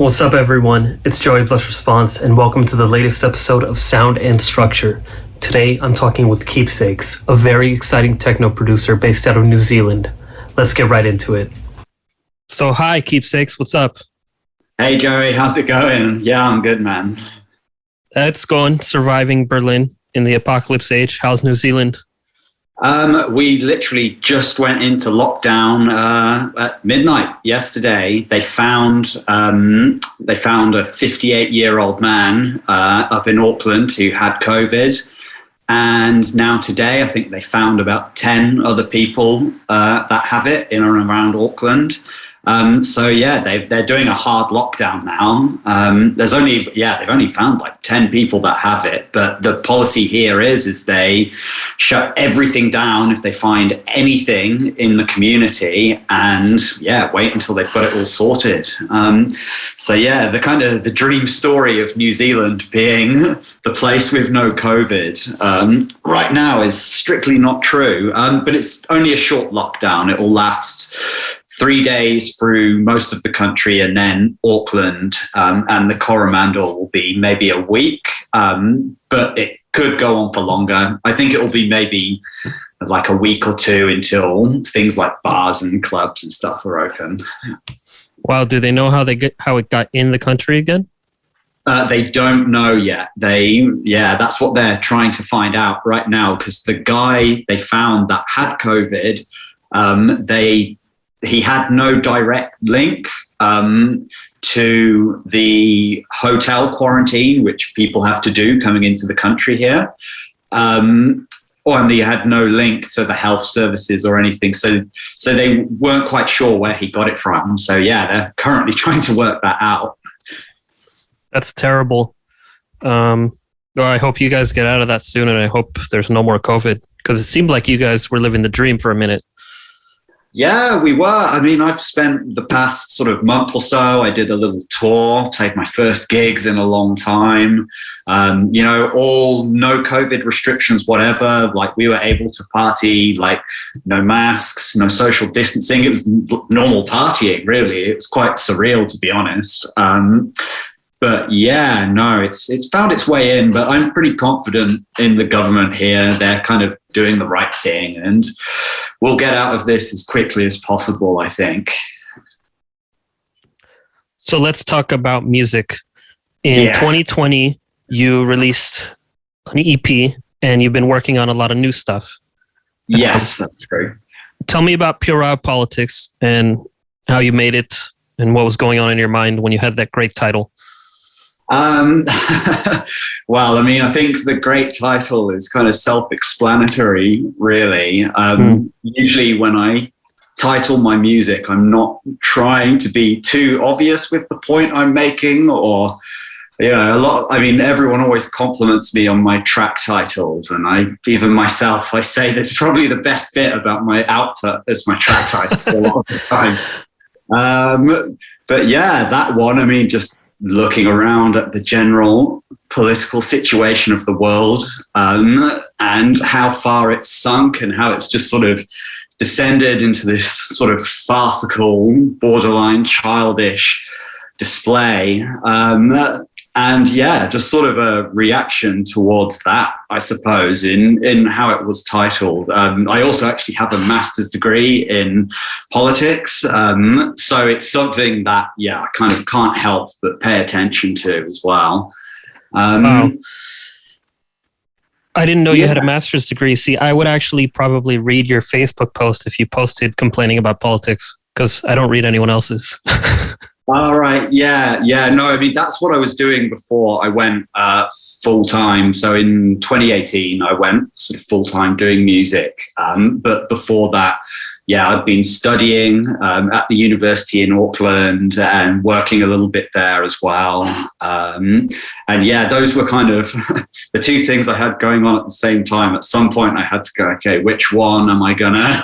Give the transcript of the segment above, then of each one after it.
What's up, everyone? It's Joey Plus Response, and welcome to the latest episode of Sound and Structure. Today, I'm talking with Keepsakes, a very exciting techno producer based out of New Zealand. Let's get right into it. So, hi, Keepsakes. What's up? Hey, Joey. How's it going? Yeah, I'm good, man. It's going. Surviving Berlin in the apocalypse age. How's New Zealand? We literally just went into lockdown at midnight yesterday. They found a 58-year-old man up in Auckland who had COVID. And now today, I think they found about 10 other people that have it in and around Auckland. They're doing a hard lockdown now. They've only found like 10 people that have it, but the policy here is they shut everything down if they find anything in the community, and wait until they've got it all sorted. The dream story of New Zealand being the place with no COVID right now is strictly not true, but it's only a short lockdown. It will last 3 days through most of the country, and then Auckland and the Coromandel will be maybe a week, but it could go on for longer. I think it will be maybe like a week or two until things like bars and clubs and stuff are open. Wow, do they know how it got in the country again? They don't know yet. That's what they're trying to find out right now, because the guy they found that had COVID, he had no direct link to the hotel quarantine, which people have to do coming into the country here. And he had no link to the health services or anything. So they weren't quite sure where he got it from. So they're currently trying to work that out. That's terrible. Well, I hope you guys get out of that soon, and I hope there's no more COVID, because it seemed like you guys were living the dream for a minute. Yeah, we were. I mean, I've spent the past sort of month or so, I did a little tour, take my first gigs in a long time. All no COVID restrictions, whatever. Like, we were able to party, like no masks, no social distancing. It was normal partying, really. It was quite surreal, to be honest. It's found its way in, but I'm pretty confident in the government here. They're kind of doing the right thing, and we'll get out of this as quickly as possible, I think. So let's talk about music. In 2020, you released an EP, and you've been working on a lot of new stuff. Yes, that's true. Tell me about Pure Out Politics and how you made it, and what was going on in your mind when you had that great title. Well, I mean, I think the great title is kind of self-explanatory, really. Usually when I title my music, I'm not trying to be too obvious with the point I'm making, or, everyone always compliments me on my track titles, and even myself, I say that's probably the best bit about my output is my track title a lot of the time. That one, just looking around at the general political situation of the world, and how far it's sunk, and how it's just sort of descended into this sort of farcical, borderline childish display. Just sort of a reaction towards that, I suppose, in how it was titled. I also actually have a master's degree in politics. So it's something that, I kind of can't help but pay attention to as well. Wow. I didn't know you had a master's degree. See, I would actually probably read your Facebook post if you posted complaining about politics, because I don't read anyone else's. All right. Yeah. No, that's what I was doing before I went full time. So in 2018, I went sort of full time doing music. But before that, I'd been studying at the university in Auckland and working a little bit there as well. Those were kind of the two things I had going on at the same time. At some point, I had to go, okay, which one am I gonna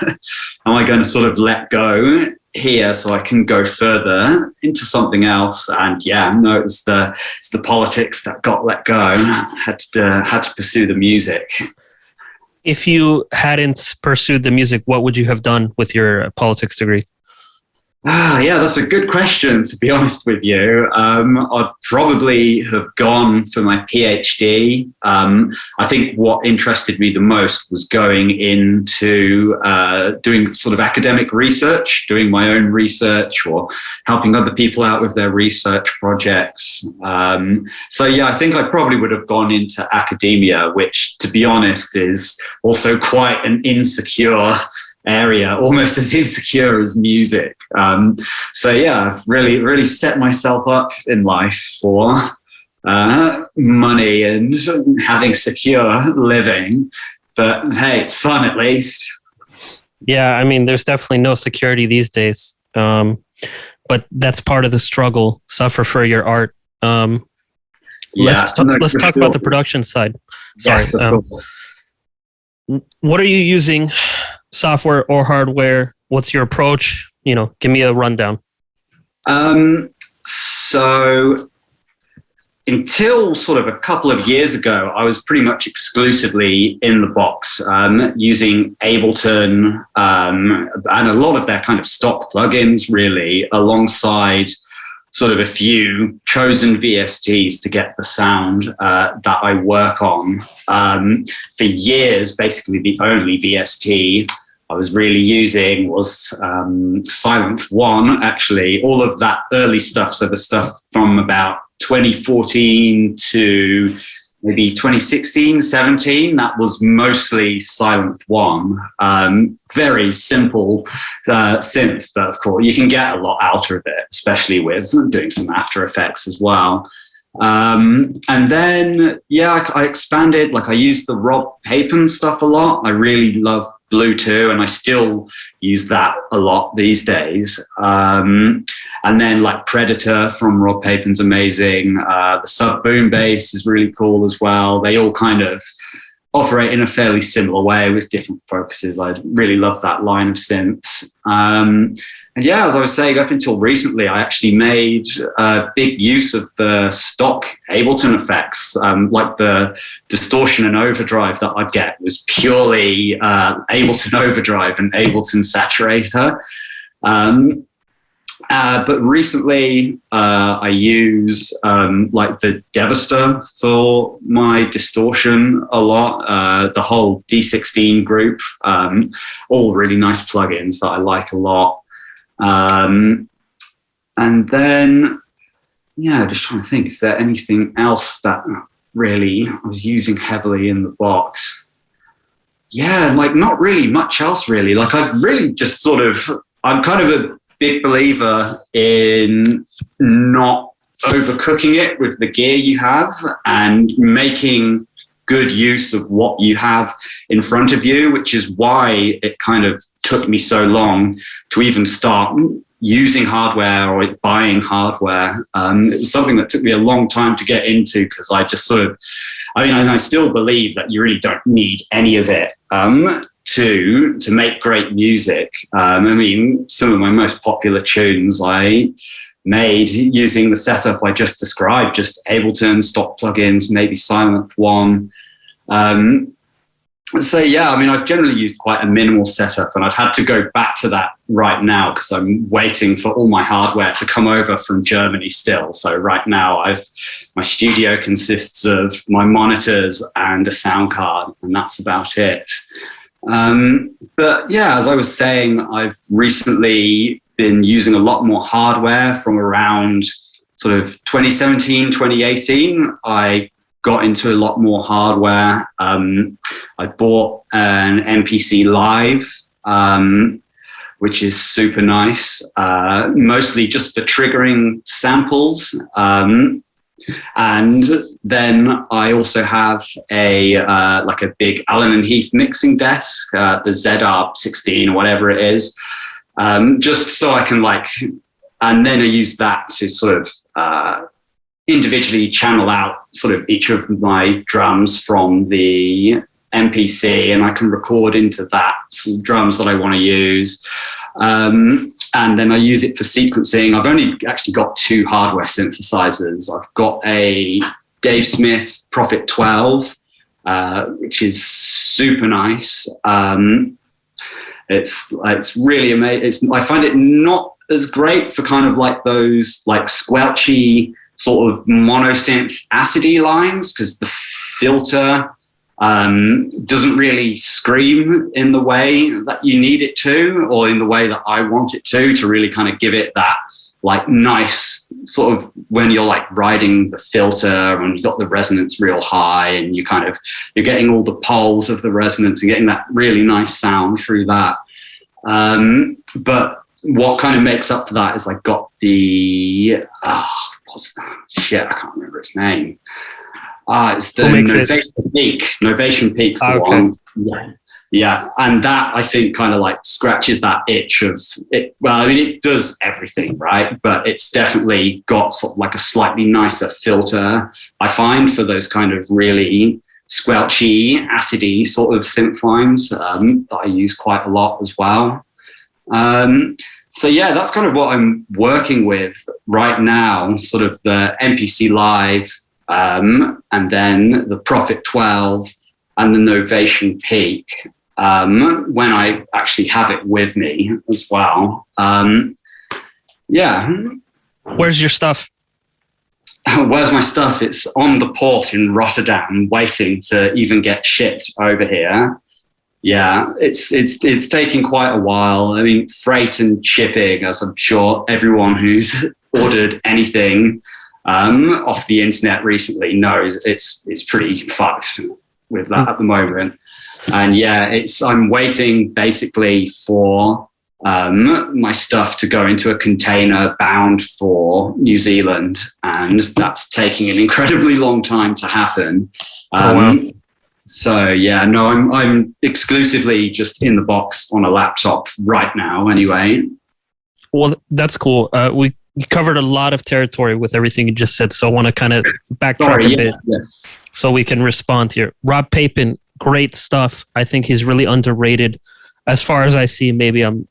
sort of let go here so I can go further into something else? And it's the politics that got let go. I had to pursue the music. If you hadn't pursued the music, what would you have done with your politics degree? Yeah, that's a good question, to be honest with you. I'd probably have gone for my PhD. I think what interested me the most was going into doing sort of academic research, doing my own research or helping other people out with their research projects. So yeah, I think I probably would have gone into academia, which, to be honest, is also quite an insecure area, almost as insecure as music. So yeah, I've really set myself up in life for money and having secure living. But hey, it's fun at least. Yeah, I mean, there's definitely no security these days, but that's part of the struggle. Suffer for your art. Let's talk about the production side. Sorry. Yes, of course. What are you using? Software or hardware? What's your approach? Give me a rundown. So until sort of a couple of years ago, I was pretty much exclusively in the box, using Ableton and a lot of their kind of stock plugins, really, alongside sort of a few chosen VSTs to get the sound that I work on. For years, basically the only VST I was really using was Silent One, actually. All of that early stuff, so the stuff from about 2014 to maybe 2016, 17, that was mostly Silent One. Very simple synth, but of course you can get a lot out of it, especially with doing some After Effects as well. And then, yeah, I expanded, like I used the Rob Papen stuff a lot. I really love Blue 2, and I still use that a lot these days. And then like Predator from Rob Papen's amazing. The Sub Boom Bass is really cool as well. They all kind of operate in a fairly similar way with different focuses. I really love that line of synths. And yeah, as I was saying, up until recently, I actually made big use of the stock Ableton effects, like the distortion and overdrive that I'd get was purely Ableton overdrive and Ableton saturator. But recently, I use like the Devaster for my distortion a lot. The whole D16 group, all really nice plugins that I like a lot. And then, yeah, just trying to think, is there anything else that really I was using heavily in the box? Yeah, like not really much else really. Like I've really just sort of, I'm kind of a big believer in not overcooking it with the gear you have and making good use of what you have in front of you, which is why it kind of took me so long to even start using hardware or buying hardware. It was something that took me a long time to get into because I just sort of, I still believe that you really don't need any of it to make great music. Some of my most popular tunes I made using the setup I just described, just Ableton, stock plugins, maybe Silent One. So yeah, I've generally used quite a minimal setup, and I've had to go back to that right now because I'm waiting for all my hardware to come over from Germany still. So right now my studio consists of my monitors and a sound card, and that's about it. But yeah, as I was saying, I've recently been using a lot more hardware from around sort of 2017, 2018. I got into a lot more hardware. I bought an MPC Live, which is super nice, mostly just for triggering samples. And then I also have a big Allen and Heath mixing desk, the ZR16 or whatever it is, just so I can and then I use that to sort of individually channel out sort of each of my drums from the MPC, and I can record into that some drums that I want to use. And then I use it for sequencing. I've only actually got 2 hardware synthesizers. I've got a Dave Smith Prophet 12, which is super nice. It's really amazing. I find it not as great for kind of like those like squelchy sort of monosynth acidy lines, because the filter doesn't really scream in the way that you need it to, or in the way that I want it to really kind of give it that like nice sort of, when you're like riding the filter and you got the resonance real high and you're getting all the poles of the resonance and getting that really nice sound through that. But what kind of makes up for that is I got the, what's that? Shit, I can't remember its name. It's the Novation Peak. Novation Peak's the one. Yeah, and that I think kind of like scratches that itch of it. Well, I mean, it does everything, right? But it's definitely got sort of like a slightly nicer filter, I find, for those kind of really squelchy, acidy sort of synth lines that I use quite a lot as well. So yeah, that's kind of what I'm working with right now, sort of the MPC Live, and then the Prophet 12 and the Novation Peak, when I actually have it with me as well. Yeah. Where's your stuff? Where's my stuff? It's on the port in Rotterdam, waiting to even get shipped over here. Yeah, it's taking quite a while. I mean, freight and shipping, as I'm sure everyone who's ordered anything off the internet recently knows, it's pretty fucked with that at the moment. And yeah, I'm waiting basically for my stuff to go into a container bound for New Zealand, and that's taking an incredibly long time to happen. Wow. So yeah, no, I'm exclusively just in the box on a laptop right now anyway. Well, that's cool. We covered a lot of territory with everything you just said, so I want to kind of backtrack a bit so we can respond here. Rob Papen, great stuff. I think he's really underrated. As far as I see, maybe I'm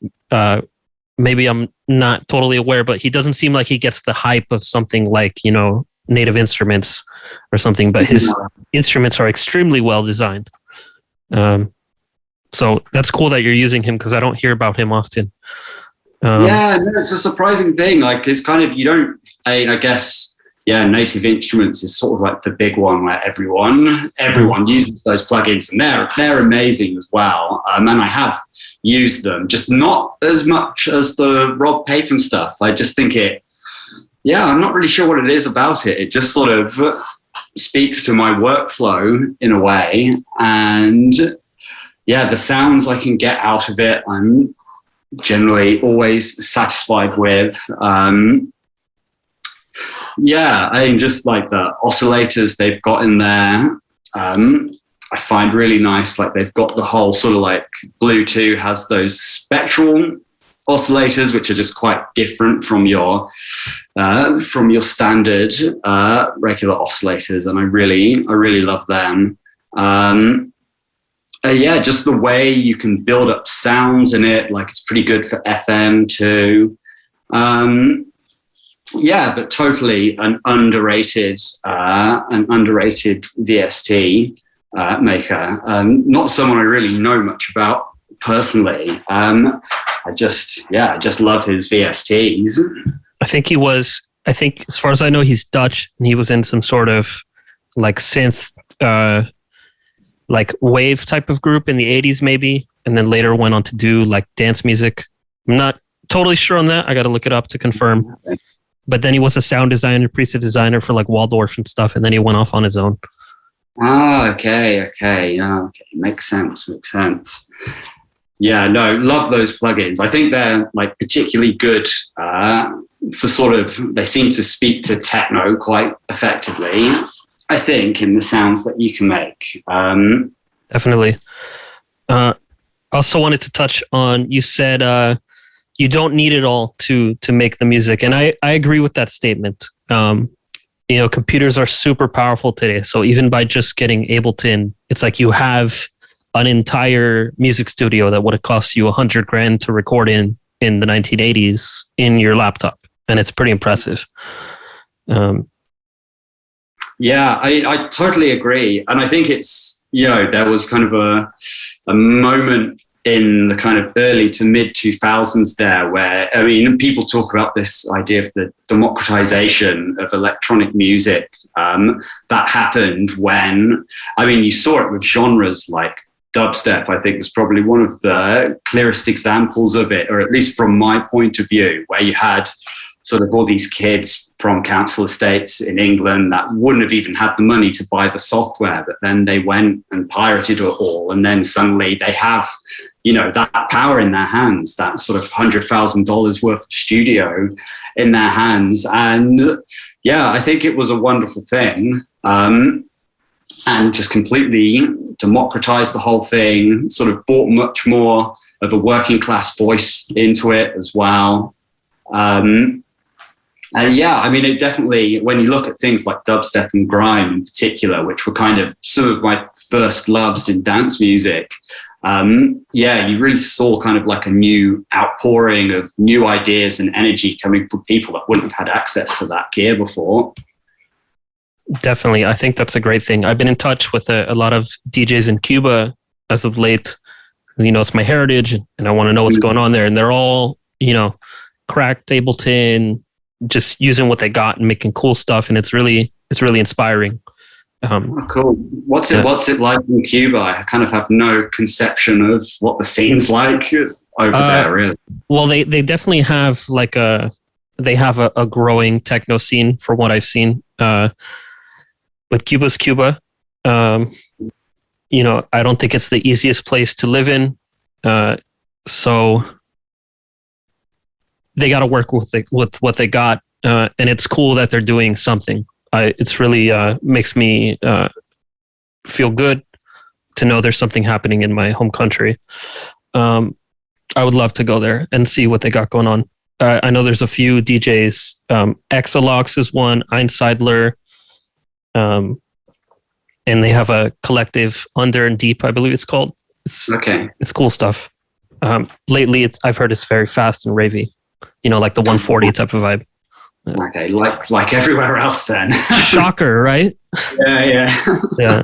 not totally aware, but he doesn't seem like he gets the hype of something like, Native Instruments or something, but his instruments are extremely well designed. So that's cool that you're using him, because I don't hear about him often. Yeah, no, it's a surprising thing. Like, it's kind of, I guess, yeah, Native Instruments is sort of like the big one where everyone uses those plugins, and they're amazing as well. And I have used them, just not as much as the Rob Papen stuff. I just think I'm not really sure what it is about it. It just sort of speaks to my workflow in a way. And yeah, the sounds I can get out of it, I'm generally always satisfied with. Yeah, I think just like the oscillators they've got in there, I find really nice. Like, they've got the whole sort of like Bluetooth has those spectral oscillators, which are just quite different from your standard regular oscillators, and I really love them. Yeah, just the way you can build up sounds in it, like it's pretty good for FM too. Yeah, but totally an underrated VST maker. Not someone I really know much about personally. I just love his VSTs. I think as far as I know, he's Dutch, and he was in some sort of like synth, like wave type of group in the 80s maybe, and then later went on to do like dance music. I'm not totally sure on that. I got to look it up to confirm. Okay. But then he was a sound designer, preset designer for like Waldorf and stuff, and then he went off on his own. Ah, okay. Makes sense. Yeah, no, love those plugins. I think they're like particularly good for sort of, they seem to speak to techno quite effectively, I think, in the sounds that you can make. Definitely. Also wanted to touch on, you said you don't need it all to make the music. And I agree with that statement. Computers are super powerful today. So even by just getting Ableton, it's like you have an entire music studio that would have cost you $100,000 to record in the 1980s in your laptop. And it's pretty impressive. Yeah, I totally agree. And I think it's, there was kind of a moment in the kind of early to mid 2000s there, where, I mean, people talk about this idea of the democratization of electronic music. That happened when, I mean, you saw it with genres like dubstep, I think was probably one of the clearest examples of it, or at least from my point of view, where you had sort of all these kids from council estates in England that wouldn't have even had the money to buy the software, but then they went and pirated it all. And then suddenly they have, you know, that power in their hands, that sort of $100,000 worth of studio in their hands. And yeah, I think it was a wonderful thing. And just completely democratized the whole thing, sort of brought much more of a working class voice into it as well. And yeah, I mean, it definitely, when you look at things like dubstep and grime in particular, which were kind of some of my first loves in dance music, yeah, you really saw kind of like a new outpouring of new ideas and energy coming from people that wouldn't have had access to that gear before. Definitely. I think that's a great thing. I've been in touch with a lot of DJs in Cuba as of late. You know, it's my heritage and I want to know what's going on there. And they're all, you know, cracked Ableton, just using what they got and making cool stuff. And it's really inspiring. Cool. What's it like in Cuba? I kind of have no conception of what the scene's like over there, really. Well, they definitely have like a growing techno scene from what I've seen. But Cuba's Cuba. You know, I don't think it's the easiest place to live in. So they got to work with what they got. And it's cool that they're doing something. It's really makes me feel good to know there's something happening in my home country. I would love to go there and see what they got going on. I know there's a few DJs. Exalox is one, Einsiedler. And they have a collective, Under and Deep, I believe it's called. It's cool stuff. Lately, I've heard it's very fast and ravey. You know, like the 140 type of vibe. Okay, like everywhere else then. Shocker, right? Yeah.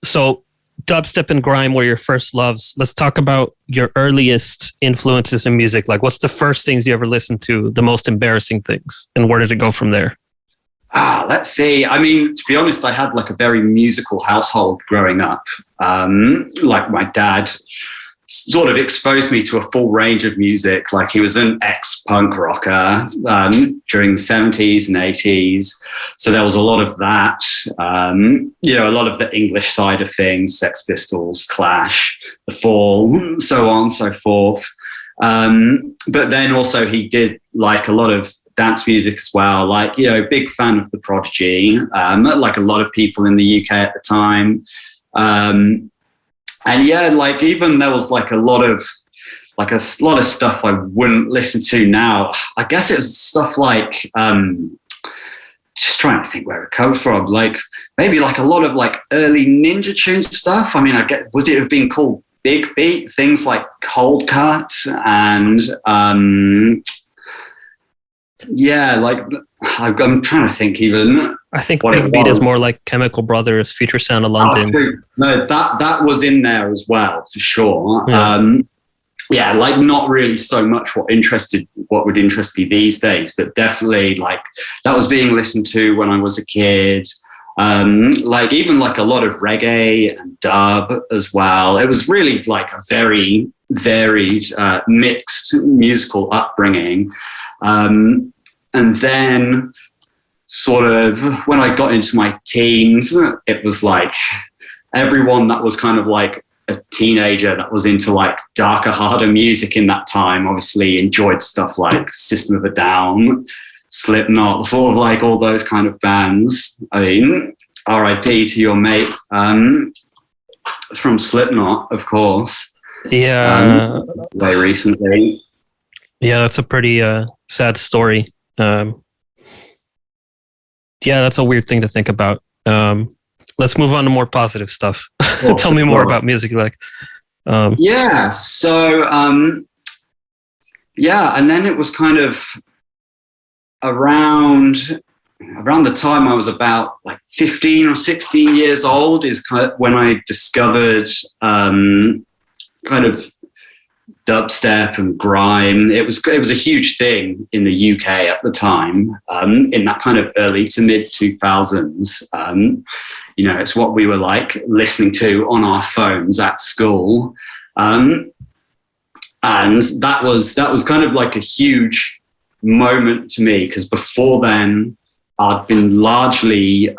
So dubstep and grime were your first loves. Let's talk about your earliest influences in music. Like, what's the first things you ever listened to, the most embarrassing things, and where did it go from there? Let's see. I mean, to be honest, I had like a very musical household growing up. Like my dad sort of exposed me to a full range of music. Like he was an ex-punk rocker during the 70s and 80s. So there was a lot of that, you know, a lot of the English side of things, Sex Pistols, Clash, The Fall, so on and so forth. But then also he did like a lot of dance music as well. Like, you know, big fan of The Prodigy, like a lot of people in the UK at the time. And yeah, like even there was like a lot of stuff I wouldn't listen to now. I guess it's stuff like just trying to think where it comes from. Like maybe like a lot of like early Ninja Tune stuff. I mean, would it have been called Big Beat? Things like Cold Cut and yeah, like I'm trying to think even. I think Big Beat is more like Chemical Brothers, Future Sound of London. No, that was in there as well, for sure. Yeah. Yeah, like not really so much what would interest me these days, but definitely like that was being listened to when I was a kid. Like even like a lot of reggae and dub as well. It was really like a very varied, mixed musical upbringing. And then sort of when I got into my teens, it was like everyone that was kind of like a teenager that was into like darker, harder music in that time obviously enjoyed stuff like System of a Down, Slipknot, sort of like all those kind of bands. I mean, R.I.P. to your mate from Slipknot, of course. Yeah. Very recently. Yeah, that's a pretty sad story. Yeah, that's a weird thing to think about. Let's move on to more positive stuff. Tell me more about music. Like, yeah. So, yeah, and then it was kind of around around the time I was about like 15 or 16 years old is kind of when I discovered kind of dubstep and grime. It was a huge thing in the UK at the time, in that kind of early to mid 2000s. It's what we were like listening to on our phones at school. And that was kind of like a huge moment to me, because before then I'd been largely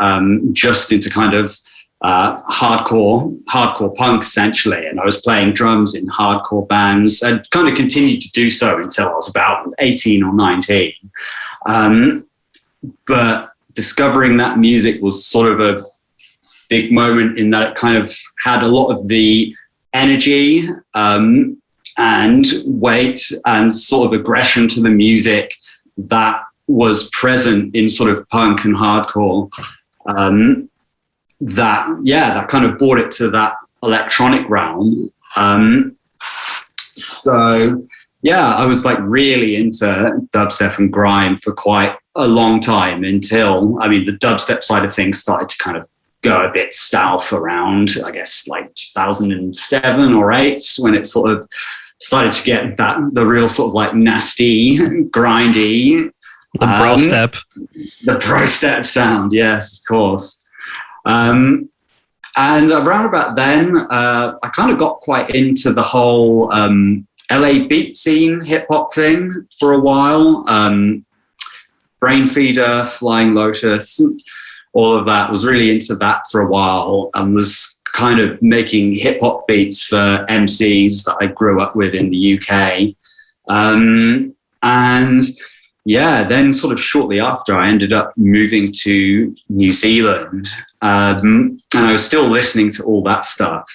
just into kind of hardcore punk essentially, and I was playing drums in hardcore bands and kind of continued to do so until I was about 18 or 19. But discovering that music was sort of a big moment in that it kind of had a lot of the energy and weight and sort of aggression to the music that was present in sort of punk and hardcore. That kind of brought it to that electronic realm. So I was like really into dubstep and grime for quite a long time until, the dubstep side of things started to kind of go a bit south around, I guess, like 2007 or 8, when it sort of started to get the real sort of like nasty, grindy. The bro step. The bro step sound, yes, of course. And around about then, I kind of got quite into the whole LA beat scene, hip hop thing for a while. Brainfeeder, Flying Lotus, all of that. Was really into that for a while and was kind of making hip hop beats for MCs that I grew up with in the UK. Then sort of shortly after, I ended up moving to New Zealand, and I was still listening to all that stuff.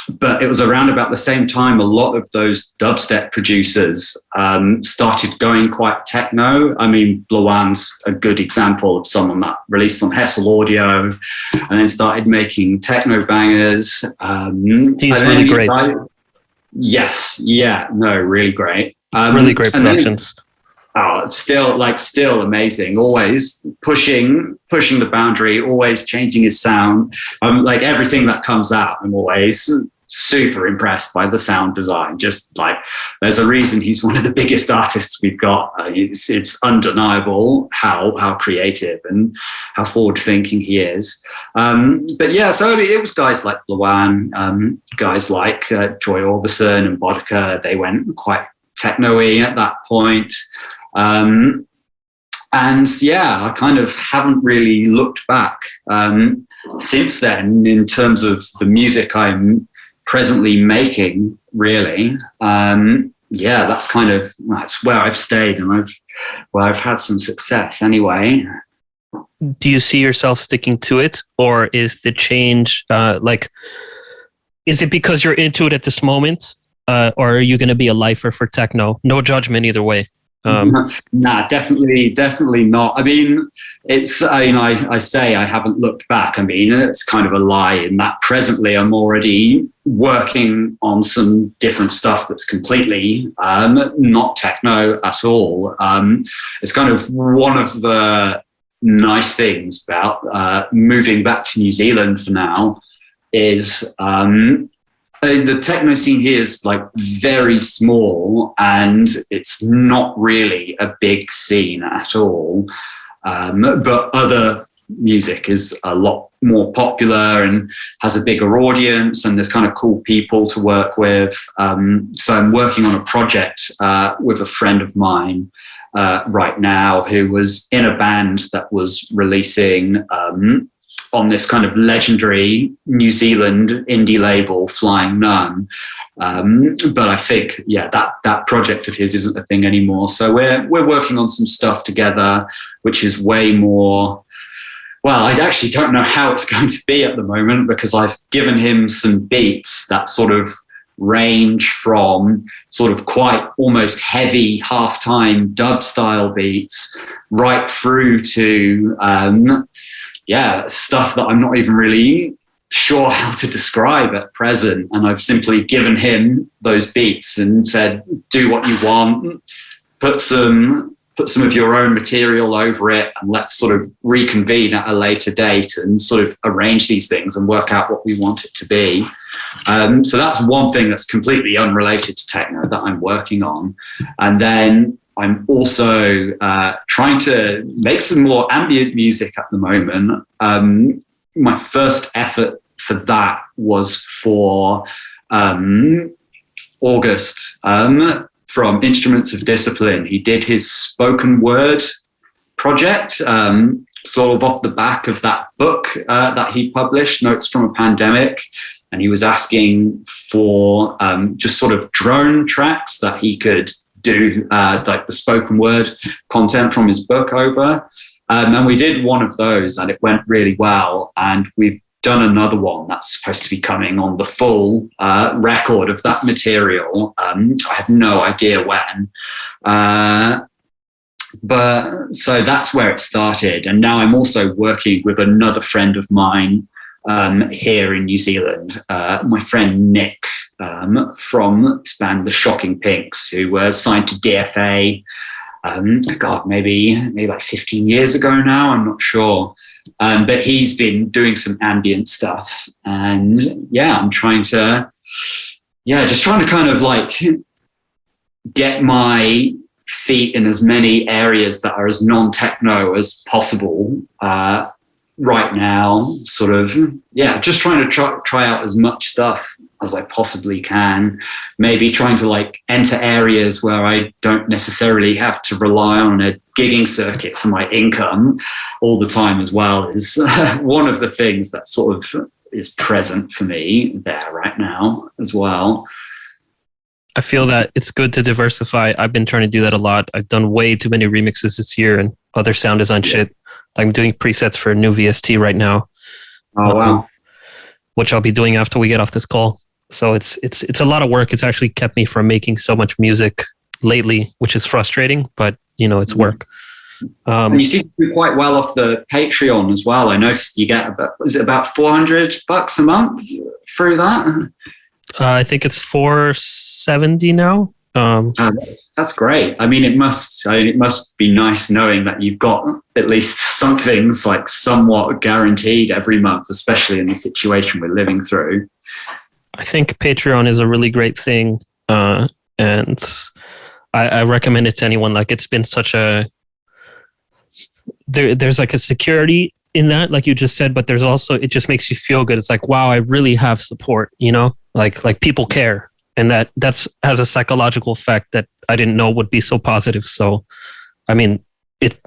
But it was around about the same time a lot of those dubstep producers started going quite techno. Blawan's a good example of someone that released on Hessel Audio and then started making techno bangers. He's really great. Yes, yeah, no, really great. Really great productions. It's still amazing. Always pushing the boundary. Always changing his sound. Like everything that comes out, I'm always super impressed by the sound design. Just like there's a reason he's one of the biggest artists we've got. It's undeniable how creative and how forward thinking he is. So it was guys like Blawan, guys like Joy Orbison and Bodika. They went quite techno-y at that point. I kind of haven't really looked back since then in terms of the music I'm presently making, really. That's where I've stayed and I've had some success anyway. Do you see yourself sticking to it, or is the change is it because you're into it at this moment? Or are you going to be a lifer for techno? No judgment either way. Nah, definitely not. I say I haven't looked back. It's kind of a lie in that presently I'm already working on some different stuff that's completely not techno at all. It's kind of one of the nice things about moving back to New Zealand for now is the techno scene here is like very small and it's not really a big scene at all. But other music is a lot more popular and has a bigger audience and there's kind of cool people to work with. So I'm working on a project with a friend of mine right now who was in a band that was releasing on this kind of legendary New Zealand indie label, Flying Nun. But I think, that project of his isn't a thing anymore. So we're working on some stuff together, which is way more, well, I actually don't know how it's going to be at the moment because I've given him some beats that sort of range from sort of quite almost heavy halftime dub style beats right through to, stuff that I'm not even really sure how to describe at present. And I've simply given him those beats and said, do what you want, put some put some of your own material over it, and let's sort of reconvene at a later date and sort of arrange these things and work out what we want it to be. So that's one thing that's completely unrelated to techno that I'm working on. And then I'm also trying to make some more ambient music at the moment. My first effort for that was for August from Instruments of Discipline. He did his spoken word project, sort of off the back of that book that he published, Notes from a Pandemic. And he was asking for just sort of drone tracks that he could do like the spoken word content from his book over. And we did one of those and it went really well. And we've done another one that's supposed to be coming on the full record of that material. I have no idea when. But so that's where it started. And now I'm also working with another friend of mine here in New Zealand, my friend Nick from this band, The Shocking Pinks, who was signed to DFA, maybe like 15 years ago now, I'm not sure. But he's been doing some ambient stuff. And yeah, I'm trying to kind of like get my feet in as many areas that are as non-techno as possible right now, sort of, just trying to try out as much stuff as I possibly can. Maybe trying to like enter areas where I don't necessarily have to rely on a gigging circuit for my income all the time as well is one of the things that sort of is present for me there right now as well. I feel that it's good to diversify. I've been trying to do that a lot. I've done way too many remixes this year and other sound design shit. I'm doing presets for a new VST right now. Oh, wow. Which I'll be doing after we get off this call. So it's a lot of work. It's actually kept me from making so much music lately, which is frustrating, but it's work. And you seem to do quite well off the Patreon as well. I noticed you get about $400 a month through that? I think it's $470 now. That's great. I mean, it must be nice knowing that you've got at least some things like somewhat guaranteed every month, especially in the situation we're living through. I think Patreon is a really great thing, and I recommend it to anyone. Like, it's been such a there's like a security in that, like you just said, but there's also, it just makes you feel good. It's like, wow, I really have support. Like people care. And that's has a psychological effect that I didn't know would be so positive. So, I mean,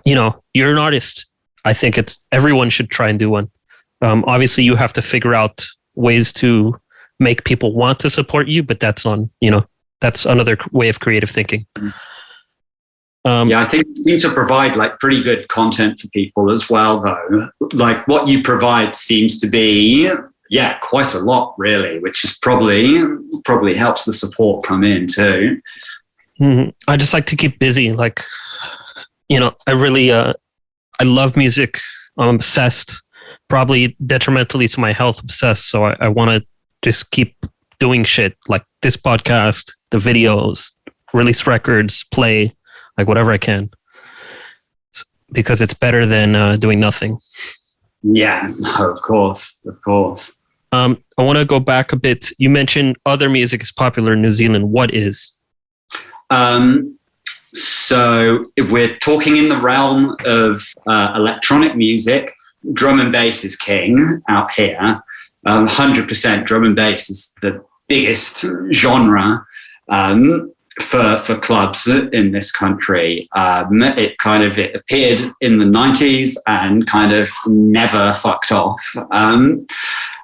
you're an artist. I think everyone should try and do one. Obviously, you have to figure out ways to make people want to support you, but that's another way of creative thinking. I think you seem to provide like pretty good content for people as well, though. Like what you provide seems to be quite a lot, really, which is probably helps the support come in too. Mm-hmm. I just like to keep busy. Like, I really, I love music. I'm obsessed, probably detrimentally to my health obsessed. So I want to just keep doing shit like this podcast, the videos, release records, play, like whatever I can, because it's better than doing nothing. Yeah, no, of course. I want to go back a bit. You mentioned other music is popular in New Zealand. What is? So if we're talking in the realm of electronic music, drum and bass is king out here. 100% drum and bass is the biggest genre for clubs in this country. It appeared in the 90s and kind of never fucked off.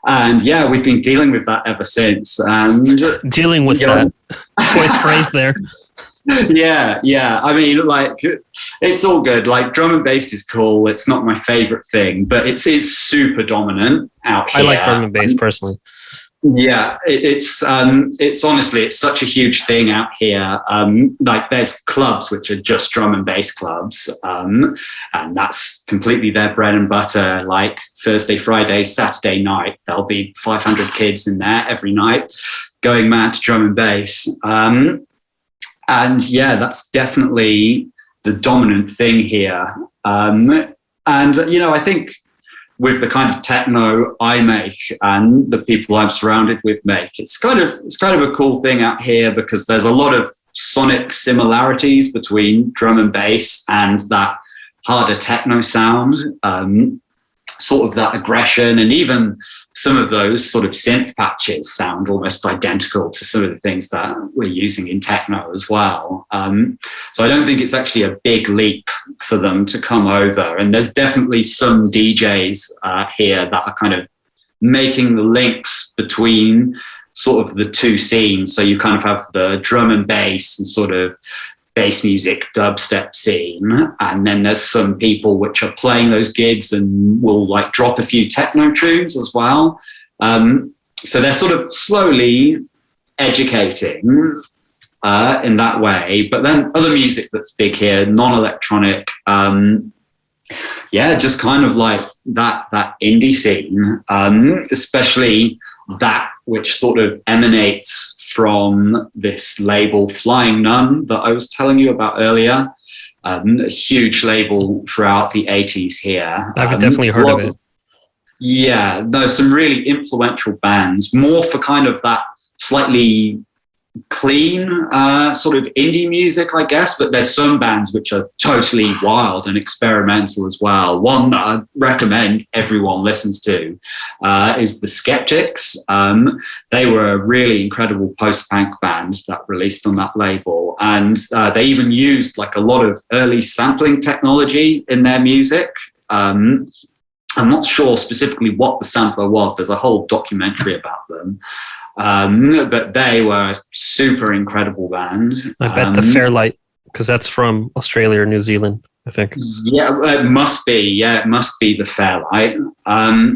And we've been dealing with that ever since. And dealing with that voice phrase there. Yeah. I mean, like, it's all good. Like, drum and bass is cool. It's not my favorite thing, but it's super dominant out here. I like drum and bass personally. Yeah, it's honestly, it's such a huge thing out here. Like there's clubs which are just drum and bass clubs, and that's completely their bread and butter. Like Thursday, Friday, Saturday night, there'll be 500 kids in there every night going mad to drum and bass. And that's definitely the dominant thing here. And I think with the kind of techno I make and the people I'm surrounded with make, it's kind of a cool thing out here because there's a lot of sonic similarities between drum and bass and that harder techno sound, sort of that aggression, and even some of those sort of synth patches sound almost identical to some of the things that we're using in techno as well. So I don't think it's actually a big leap for them to come over. And there's definitely some DJs here that are kind of making the links between sort of the two scenes. So you kind of have the drum and bass and sort of bass music dubstep scene, and then there's some people which are playing those gigs and will like drop a few techno tunes as well. So they're sort of slowly educating in that way. But then other music that's big here, non-electronic, just kind of like that indie scene, especially that which sort of emanates from this label Flying Nun that I was telling you about earlier. A huge label throughout the 80s here. I've definitely heard of it. Yeah, there's some really influential bands, more for kind of that slightly clean sort of indie music, I guess, but there's some bands which are totally wild and experimental as well. One that I recommend everyone listens to is the Skeptics. They were a really incredible post-punk band that released on that label, and they even used like a lot of early sampling technology in their music. I'm not sure specifically what the sampler was. There's a whole documentary about them. But they were a super incredible band. I bet the Fairlight, because that's from Australia or New Zealand, I think. Yeah, it must be. Yeah, it must be the Fairlight. But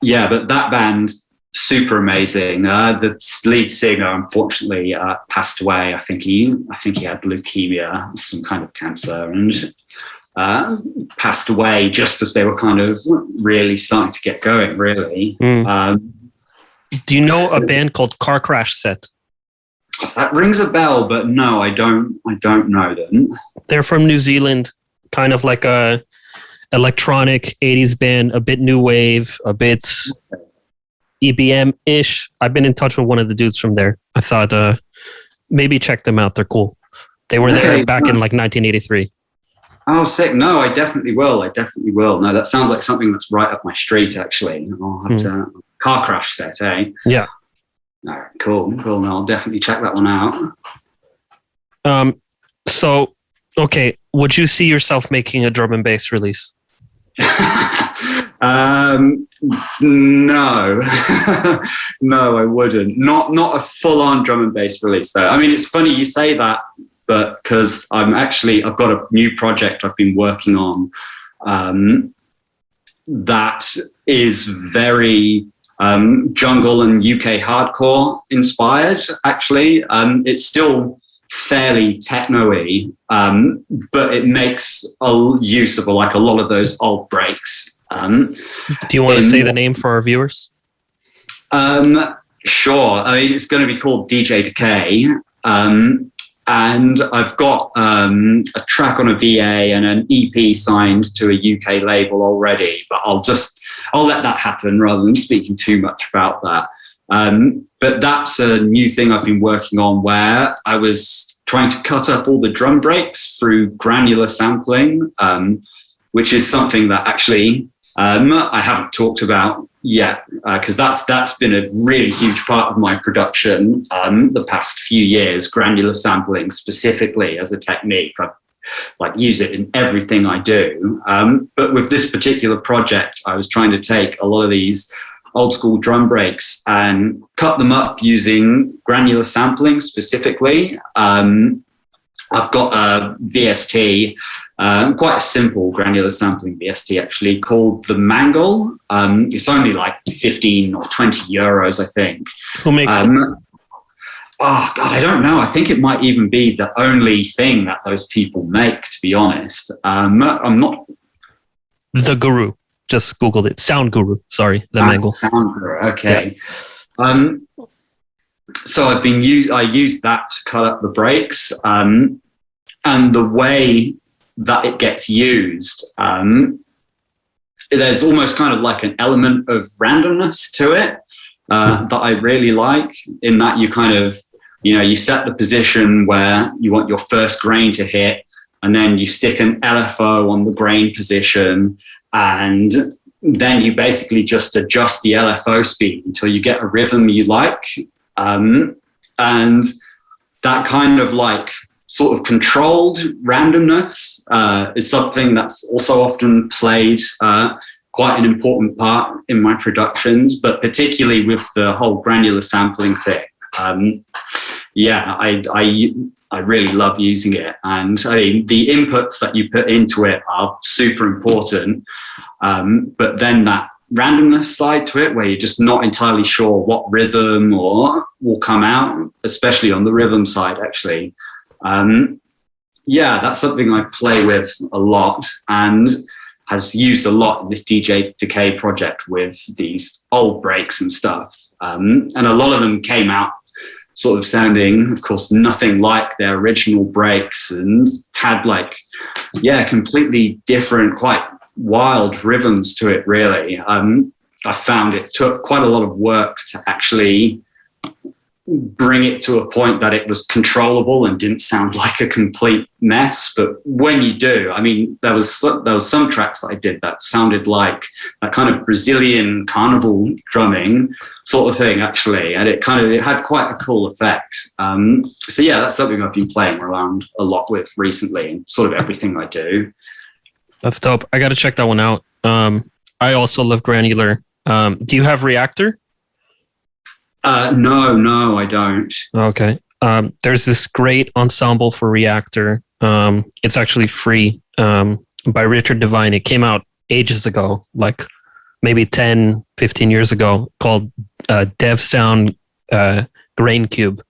that band, super amazing. The lead singer, unfortunately, passed away. I think he had leukemia, some kind of cancer, and passed away just as they were kind of really starting to get going. Really. Do you know a band called Car Crash Set? That rings a bell, but no, I don't know them. They're from New Zealand, kind of like a electronic 80s band, a bit new wave, a bit EBM-ish. I've been in touch with one of the dudes from there. I thought maybe check them out. They're cool. They were there back in like 1983. Oh, sick. No, I definitely will. No, that sounds like something that's right up my street, actually. I'll have to... Car Crash Set, eh? Yeah. All right, cool. No, I'll definitely check that one out. So, okay, would you see yourself making a drum and bass release? No. No, I wouldn't. Not a full-on drum and bass release, though. I mean, it's funny you say that, but because I've got a new project I've been working on that is very jungle and UK hardcore inspired, actually. It's still fairly techno-y, but it makes use of a lot of those old breaks. Do you want to say the name for our viewers? Sure. I mean, it's going to be called DJ Decay. And I've got a track on a VA and an EP signed to a UK label already, but I'll let that happen rather than speaking too much about that. But that's a new thing I've been working on, where I was trying to cut up all the drum breaks through granular sampling, which is something that actually I haven't talked about yet, because that's been a really huge part of my production the past few years. Granular sampling specifically as a technique, I've use it in everything I do. But with this particular project, I was trying to take a lot of these old school drum breaks and cut them up using granular sampling specifically. I've got a VST, quite a simple granular sampling VST actually, called the Mangle. It's only like 15 or 20 euros, I think. Who makes it? Oh, God, I don't know. I think it might even be the only thing that those people make, to be honest. I'm not... The Guru. Just Googled it. Sound Guru. Sorry, the Mangle. Sound Guru, okay. Yeah. So I used that to cut up the breaks. And the way that it gets used, there's almost kind of like an element of randomness to it that I really like, in that you kind of, you set the position where you want your first grain to hit, and then you stick an LFO on the grain position, and then you basically just adjust the LFO speed until you get a rhythm you like. And that kind of like sort of controlled randomness is something that's also often played quite an important part in my productions, but particularly with the whole granular sampling thing. I really love using it. And I mean, the inputs that you put into it are super important. But then that randomness side to it, where you're just not entirely sure what rhythm or will come out, especially on the rhythm side, actually. That's something I play with a lot, and has used a lot in this Decay project with these old breaks and stuff. And a lot of them came out sort of sounding, of course, nothing like their original breaks, and had completely different, quite wild rhythms to it, really. I found it took quite a lot of work to actually bring it to a point that it was controllable and didn't sound like a complete mess. But when you do, I mean, there was some tracks that I did that sounded like that kind of Brazilian carnival drumming sort of thing, actually, and it had quite a cool effect. That's something I've been playing around a lot with recently, and sort of everything I do. That's dope. I got to check that one out. I also love granular. Do you have Reactor? No, I don't. Okay. There's this great ensemble for Reactor. It's actually free, by Richard Devine. It came out ages ago, like maybe 10, 15 years ago, called Dev Sound Grain Cube.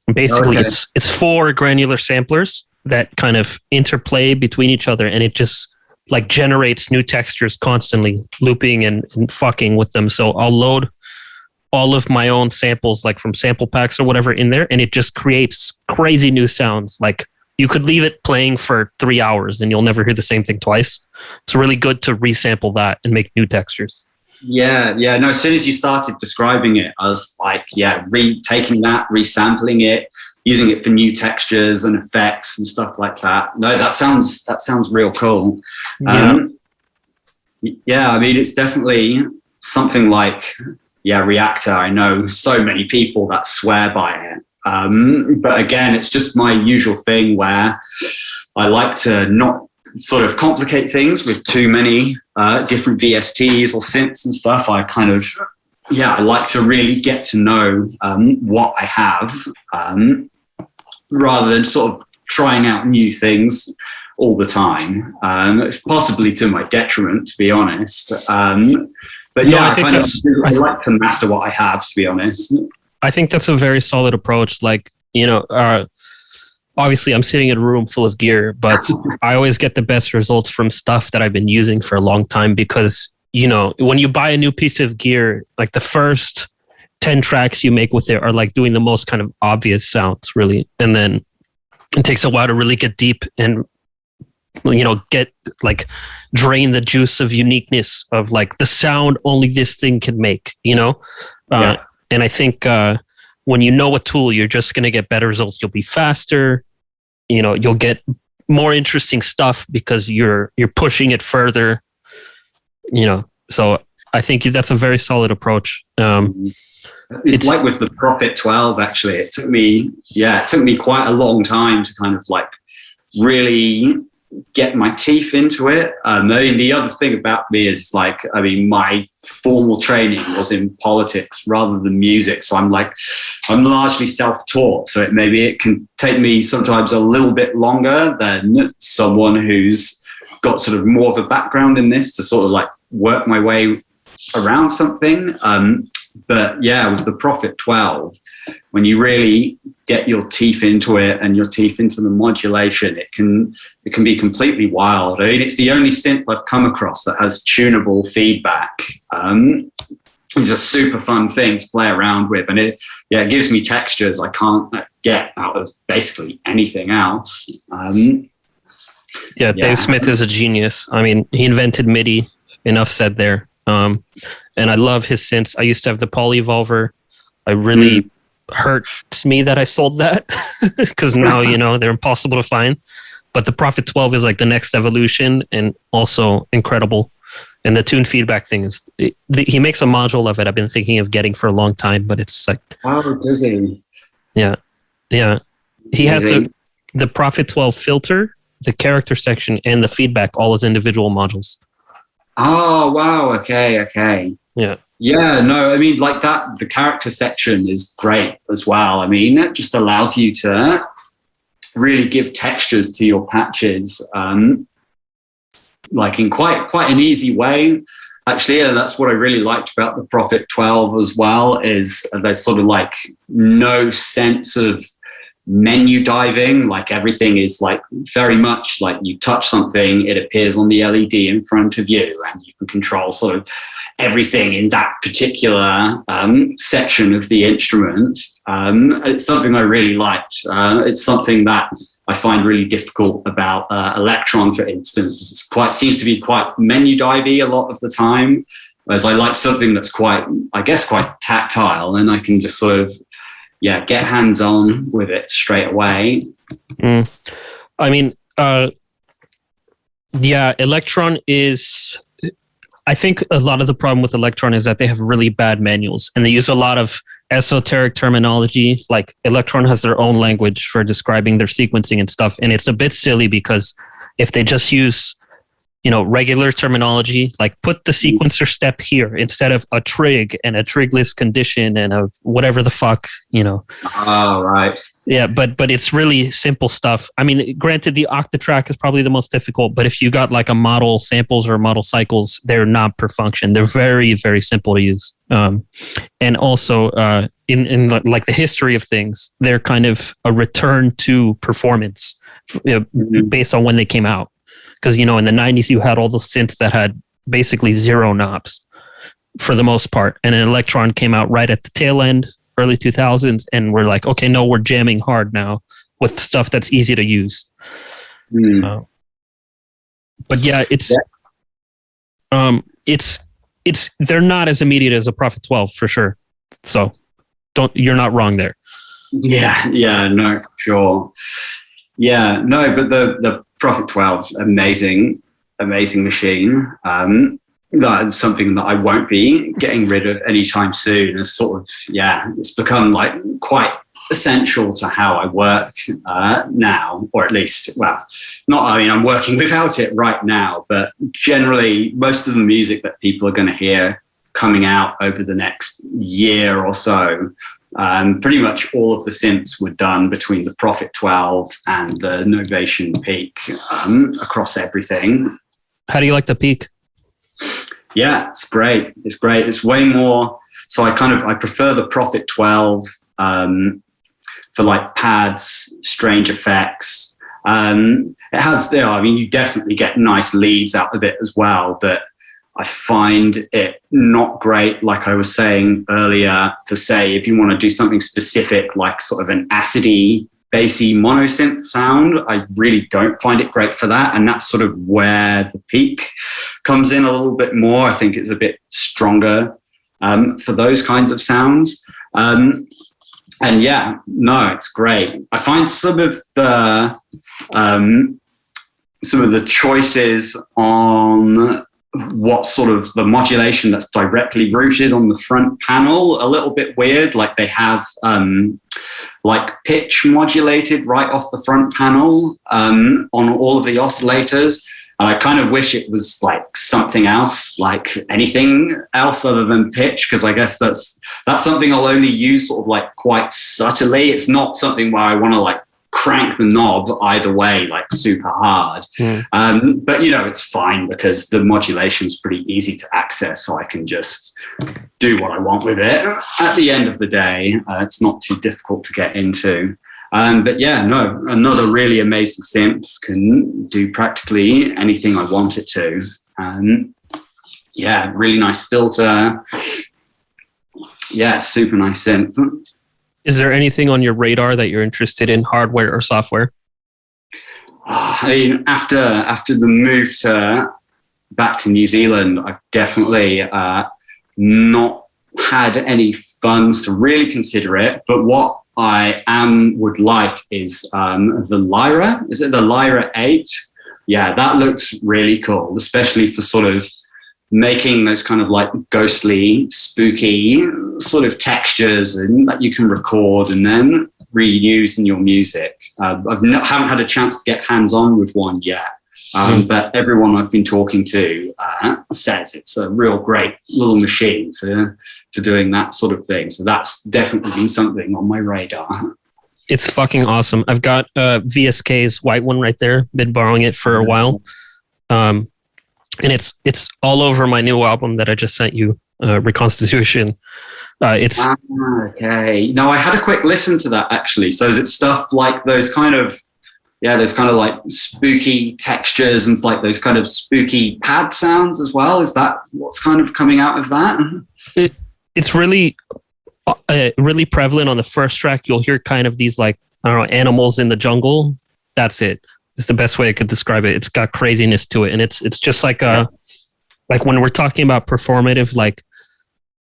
And basically, it's 4 granular samplers that kind of interplay between each other, and it just like generates new textures constantly, looping and fucking with them. So I'll load all of my own samples, like from sample packs or whatever, in there, and it just creates crazy new sounds. Like you could leave it playing for 3 hours and you'll never hear the same thing twice. It's really good to resample that and make new textures. Yeah. No, as soon as you started describing it, I was like, taking that, resampling it, using it for new textures and effects and stuff like that. No, that sounds real cool. I mean, it's definitely something like, Reactor. I know so many people that swear by it. But again, it's just my usual thing where I like to not sort of complicate things with too many different VSTs or synths and stuff. I kind of, I like to really get to know what I have, rather than sort of trying out new things all the time, possibly to my detriment, to be honest. But I like to master what I have, to be honest. I think that's a very solid approach. Like, obviously I'm sitting in a room full of gear, but I always get the best results from stuff that I've been using for a long time, because, when you buy a new piece of gear, like the first 10 tracks you make with it are like doing the most kind of obvious sounds, really. And then it takes a while to really get deep and, get like drain the juice of uniqueness of like the sound only this thing can make, And I think when you know a tool, you're just going to get better results. You'll be faster, you'll get more interesting stuff because you're pushing it further, So I think that's a very solid approach. It's like with the Prophet 12, actually. It took me quite a long time to kind of like really get my teeth into it. I mean, the other thing about me is my formal training was in politics rather than music. So I'm largely self-taught. So it can take me sometimes a little bit longer than someone who's got sort of more of a background in this to sort of like work my way around something. But with the Prophet 12, when you really get your teeth into it and your teeth into the modulation, it can be completely wild. I mean, it's the only synth I've come across that has tunable feedback. It's a super fun thing to play around with, and it gives me textures I can't get out of basically anything else. Yeah, Dave Smith is a genius. I mean, he invented MIDI. Enough said there. And I love his synths. I used to have the Polyevolver. I really hurts me that I sold that because now, they're impossible to find. But the Prophet 12 is like the next evolution and also incredible. And the tune feedback thing is, he makes a module of it I've been thinking of getting for a long time, but it's like... Oh, does he? Yeah. Yeah. He has the Prophet 12 filter, the character section, and the feedback all as individual modules. Oh, wow. Okay. Yeah. Yeah, no, I mean, like that, the character section is great as well. I mean, it just allows you to really give textures to your patches, like in quite an easy way. Actually, that's what I really liked about the Prophet 12 as well, is there's sort of like no sense of menu diving. Like everything is like very much like you touch something, it appears on the LED in front of you, and you can control sort of everything in that particular section of the instrument. It's something I really liked. It's something that I find really difficult about Electron, for instance. It seems to be quite menu divey a lot of the time, whereas I like something that's quite tactile, and I can just sort of get hands-on with it straight away. I mean, Electron is... I think a lot of the problem with Electron is that they have really bad manuals, and they use a lot of esoteric terminology. Like Electron has their own language for describing their sequencing and stuff. And it's a bit silly because if they just use, regular terminology, like put the sequencer step here instead of a trig and a trigless condition and a whatever the fuck, Oh, right. Yeah, but it's really simple stuff. I mean, granted, the octatrack is probably the most difficult, but if you got like a model samples or model cycles, they're not per function. They're very, very simple to use. And also, in like the history of things, they're kind of a return to performance based on when they came out. Because, in the 90s, you had all the synths that had basically zero knobs for the most part. And an Electron came out right at the tail end, early 2000s, and we're like, okay, no, we're jamming hard now with stuff that's easy to use. But yeah, it's they're not as immediate as a Prophet 12 for sure. So you're not wrong there. Yeah, no, for sure. Yeah, no, but the Prophet 12, amazing machine. That's something that I won't be getting rid of anytime soon. It's sort of, it's become like quite essential to how I work now, or at least, I'm working without it right now, but generally most of the music that people are going to hear coming out over the next year or so, pretty much all of the synths were done between the Prophet 12 and the Novation Peak across everything. How do you like the Peak? Yeah, it's great. It's way more. So I prefer the Prophet 12 for like pads, strange effects. It has, you definitely get nice leads out of it as well, but I find it not great, like I was saying earlier, for say, if you want to do something specific, like sort of an acidy, bassy monosynth sound, I really don't find it great for that. And that's sort of where the Peak comes in a little bit more. I think it's a bit stronger for those kinds of sounds. It's great. I find some of the choices on what sort of the modulation that's directly rooted on the front panel a little bit weird. Like they have like pitch modulated right off the front panel on all of the oscillators. And I kind of wish it was like something else, like anything else other than pitch, because I guess that's something I'll only use sort of like quite subtly. It's not something where I want to like crank the knob either way, like super hard. But it's fine because the modulation is pretty easy to access, so I can just do what I want with it. At the end of the day, it's not too difficult to get into. Another really amazing synth can do practically anything I want it to. Really nice filter. Yeah, super nice synth. Is there anything on your radar that you're interested in, hardware or software? I mean, after the move back to New Zealand, I've definitely not had any funds to really consider it. But what I would like is the Lyra. Is it the Lyra 8? Yeah, that looks really cool, especially for sort of making those kind of like ghostly, spooky sort of textures and that you can record and then reuse in your music. Haven't had a chance to get hands-on with one yet, but everyone I've been talking to says it's a real great little machine for doing that sort of thing. So that's definitely been something on my radar. It's fucking awesome. I've got VSK's white one right there. Been borrowing it for a while. And it's all over my new album that I just sent you, Reconstitution. Okay. No, I had a quick listen to that actually. So is it stuff like those kind of like spooky textures and like those kind of spooky pad sounds as well? Is that what's kind of coming out of that? It's really really prevalent on the first track. You'll hear kind of these like, I don't know, animals in the jungle. That's it. It's the best way I could describe it. It's got craziness to it. And it's just like like when we're talking about performative, like,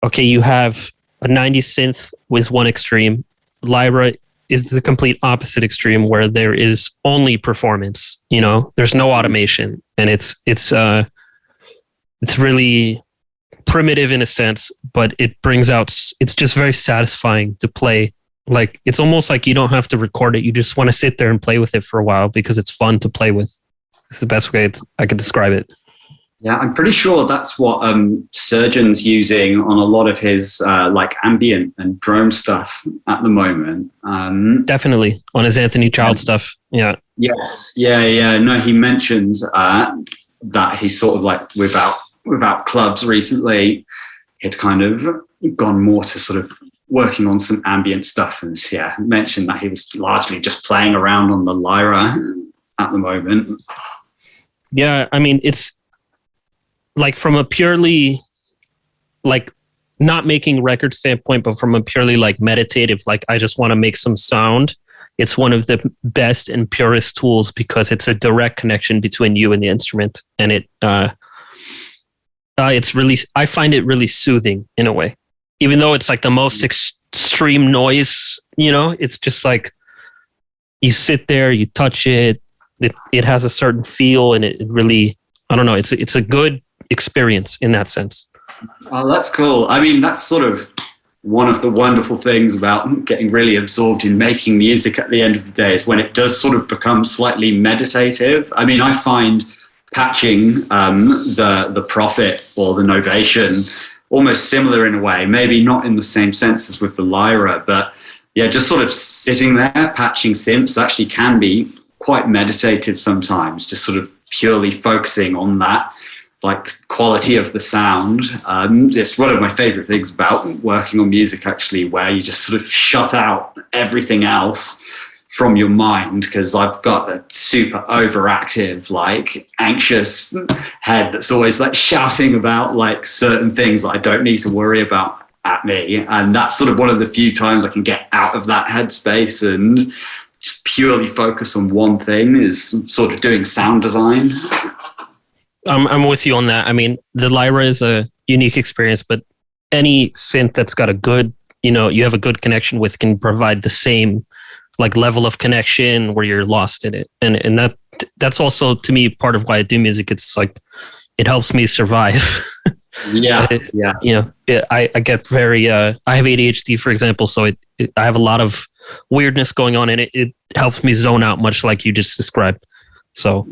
okay, you have a 90s synth with one extreme. Lyra is the complete opposite extreme where there is only performance, you know, there's no automation. And it's really primitive in a sense, but it brings out, it's just very satisfying to play. Like, it's almost like you don't have to record it. You just want to sit there and play with it for a while because it's fun to play with. It's the best way I could describe it. Yeah, I'm pretty sure that's what Surgeon's using on a lot of his like ambient and drone stuff at the moment. Definitely on his Anthony Child stuff. Yeah. Yes. Yeah. No, he mentioned that he's sort of like without clubs recently, he'd kind of gone more to sort of working on some ambient stuff, and mentioned that he was largely just playing around on the Lyra at the moment. Yeah, I mean, it's like from a purely like not making record standpoint, but from a purely like meditative, like I just want to make some sound. It's one of the best and purest tools because it's a direct connection between you and the instrument, and it's really, I find it really soothing in a way, even though it's like the most extreme noise, you know, it's just like you sit there, you touch it, it has a certain feel, and it really, I don't know, it's a good experience in that sense. Oh, that's cool. I mean, that's sort of one of the wonderful things about getting really absorbed in making music at the end of the day is when it does sort of become slightly meditative. I mean, I find patching the Prophet or the Novation almost similar in a way, maybe not in the same sense as with the Lyra, but yeah, just sort of sitting there patching synths actually can be quite meditative sometimes, just sort of purely focusing on that like quality of the sound. It's one of my favorite things about working on music actually, where you just sort of shut out everything else from your mind, because I've got a super overactive, like anxious head that's always like shouting about like certain things that I don't need to worry about at me. And that's sort of one of the few times I can get out of that headspace and just purely focus on one thing, is sort of doing sound design. I'm with you on that. I mean, the Lyra is a unique experience, but any synth that's got a good, you know, you have a good connection with can provide the same like level of connection where you're lost in it. And that's also to me part of why I do music. It's like, it helps me survive. Yeah. You know, I get very, I have ADHD, for example. So I have a lot of weirdness going on, and it helps me zone out, much like you just described. So,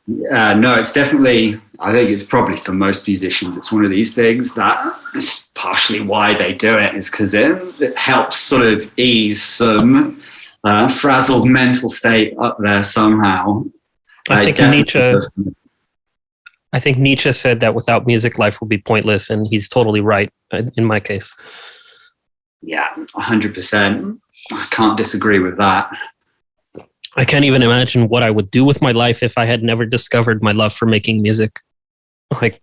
yeah, no, it's definitely, I think it's probably for most musicians, it's one of these things that it's partially why they do it, is because it helps sort of ease some frazzled mental state up there somehow. I think Nietzsche said that without music, life will be pointless, and he's totally right in my case. Yeah, 100%. I can't disagree with that. I can't even imagine what I would do with my life if I had never discovered my love for making music. Like,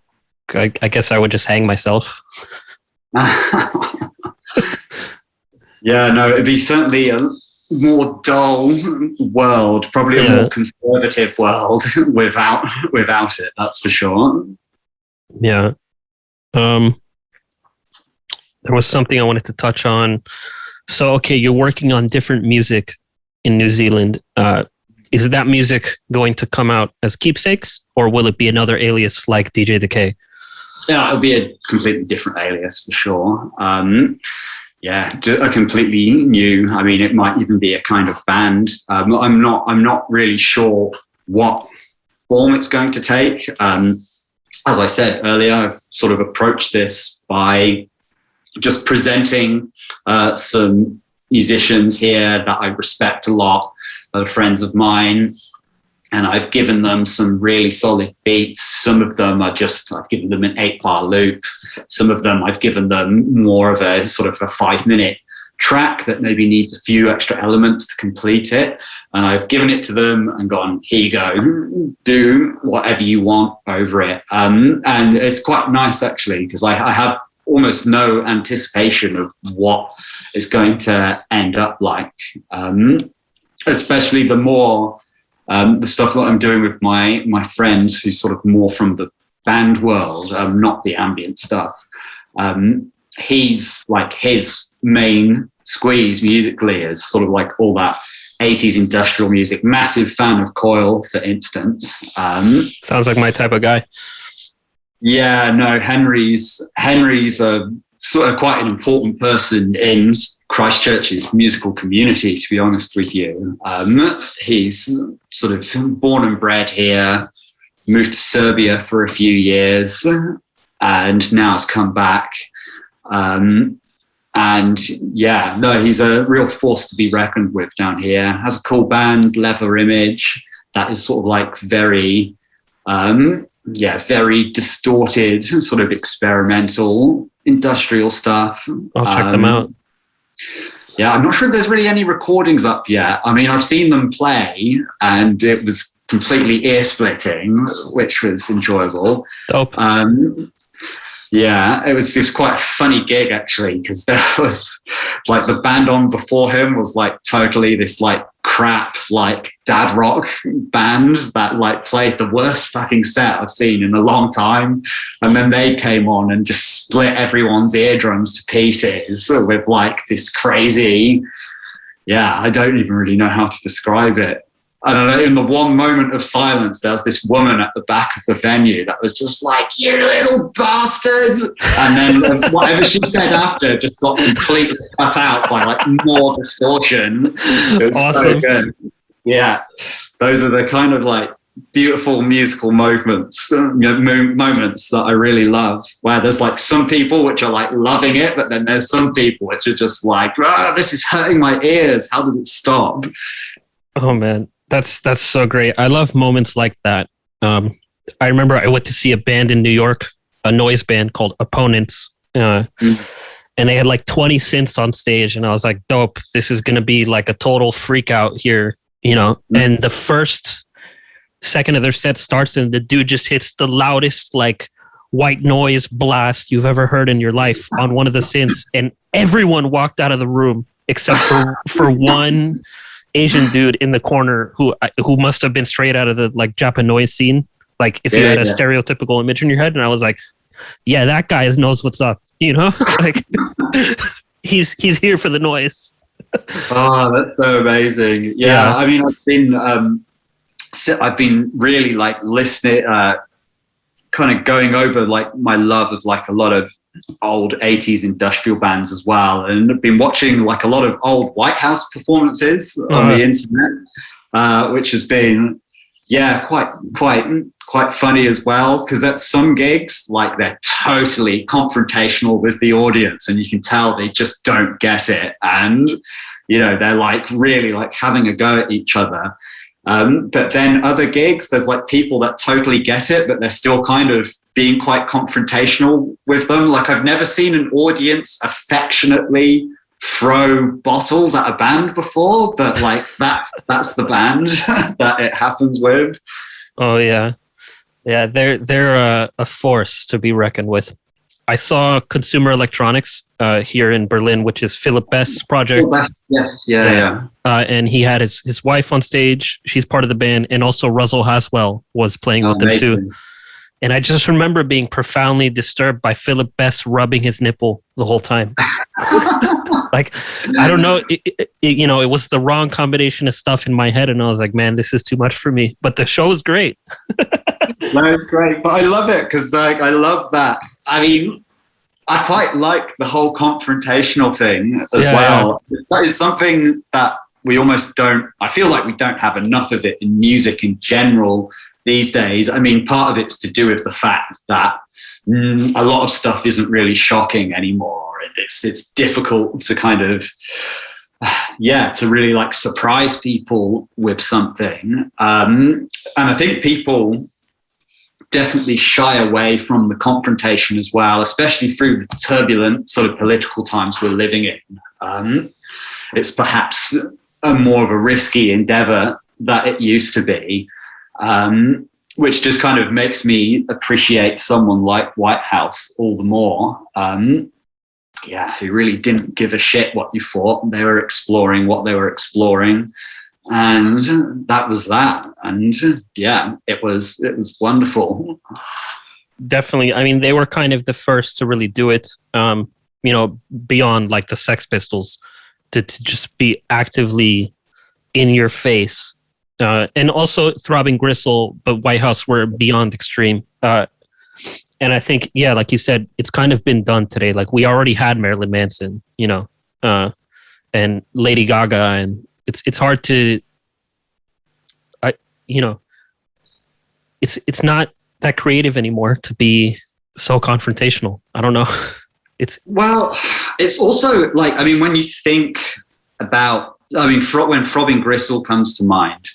I guess I would just hang myself. Yeah, no, it'd be certainly more dull world, probably a more conservative world without it. That's for sure. Yeah. There was something I wanted to touch on. So, okay, you're working on different music in New Zealand. Is that music going to come out as Keepsakes, or will it be another alias like DJ Decay? Yeah, it'll be a completely different alias for sure. Yeah, a completely new. I mean, it might even be a kind of band. I'm not really sure what form it's going to take. As I said earlier, I've sort of approached this by just presenting some musicians here that I respect a lot, friends of mine, and I've given them some really solid beats. Some of them I've given them an 8-bar loop. Some of them I've given them more of a sort of a 5-minute track that maybe needs a few extra elements to complete it. And I've given it to them and gone, here you go, do whatever you want over it. And it's quite nice actually, because I have almost no anticipation of what it's going to end up like. Especially the more the stuff that I'm doing with my friends who's sort of more from the band world, not the ambient stuff. He's like, his main squeeze musically is sort of like all that 80s industrial music. Massive fan of Coil, for instance. Sounds like my type of guy. Yeah, no, Henry's sort of quite an important person in Christchurch's musical community, to be honest with you. He's sort of born and bred here, moved to Serbia for a few years, and now has come back. And yeah, no, he's a real force to be reckoned with down here. Has a cool band, Leather Image, that is sort of like very distorted, sort of experimental, industrial stuff. I'll check them out. Yeah, I'm not sure if there's really any recordings up yet. I mean, I've seen them play and it was completely ear-splitting, which was enjoyable. Dope. Yeah, it was just quite a funny gig actually, because there was like the band on before him was like totally this like crap like dad rock band that like played the worst fucking set I've seen in a long time, and then they came on and just split everyone's eardrums to pieces with like this crazy, I don't even really know how to describe it. I don't know, in the one moment of silence, there was this woman at the back of the venue that was just like, you little bastard. And then whatever she said after just got completely cut out by like more distortion. It was awesome. So good. Yeah, those are the kind of like beautiful musical moments that I really love, where there's like some people which are like loving it, but then there's some people which are just like, this is hurting my ears. How does it stop? Oh, man. That's so great. I love moments like that. I remember I went to see a band in New York, a noise band called Opponents, and they had like 20 synths on stage, and I was like, dope, this is going to be like a total freak out here, you know? And the first second of their set starts and the dude just hits the loudest like white noise blast you've ever heard in your life on one of the synths, and everyone walked out of the room except for one Asian dude in the corner who must have been straight out of the like Japanese scene. Like if you had a stereotypical image in your head, and I was like, yeah, that guy knows what's up, you know? Like he's here for the noise. Oh, that's so amazing. Yeah. I mean, I've been really like listening, kind of going over like my love of like a lot of old 80s industrial bands as well, and I've been watching like a lot of old White House performances on the internet, which has been quite funny as well, because at some gigs like they're totally confrontational with the audience and you can tell they just don't get it, and you know they're like really like having a go at each other. But then other gigs, there's like people that totally get it, but they're still kind of being quite confrontational with them. Like I've never seen an audience affectionately throw bottles at a band before, but like that's the band that it happens with. Oh yeah. Yeah, they're a force to be reckoned with. I saw Consumer Electronics here in Berlin, which is Philip Best's project. Yes, yeah. And he had his wife on stage. She's part of the band, and also Russell Haswell was playing with them too. And I just remember being profoundly disturbed by Philip Best rubbing his nipple the whole time. Like, I don't know, it was the wrong combination of stuff in my head, and I was like, man, this is too much for me. But the show is great. No, it's great, but I love it because I love that. I mean, I quite like the whole confrontational thing as well. Yeah. It's something that we almost don't. I feel like we don't have enough of it in music in general these days. I mean, part of it's to do with the fact that a lot of stuff isn't really shocking anymore, and it's difficult to kind of to really like surprise people with something. And I think people definitely shy away from the confrontation as well, especially through the turbulent sort of political times we're living in. It's perhaps more of a risky endeavor that it used to be. Which just kind of makes me appreciate someone like Whitehouse all the more. Who really didn't give a shit what you thought. They were exploring what they were exploring, and that was that. And it was wonderful. Definitely. I mean, they were kind of the first to really do it. Beyond like the Sex Pistols, to just be actively in your face. And also Throbbing Gristle, but Whitehouse were beyond extreme. And I think, like you said, it's kind of been done today. Like we already had Marilyn Manson, and Lady Gaga, and it's hard to, it's not that creative anymore to be so confrontational. I don't know. It's also like, I mean, when you think about, when Throbbing Gristle comes to mind,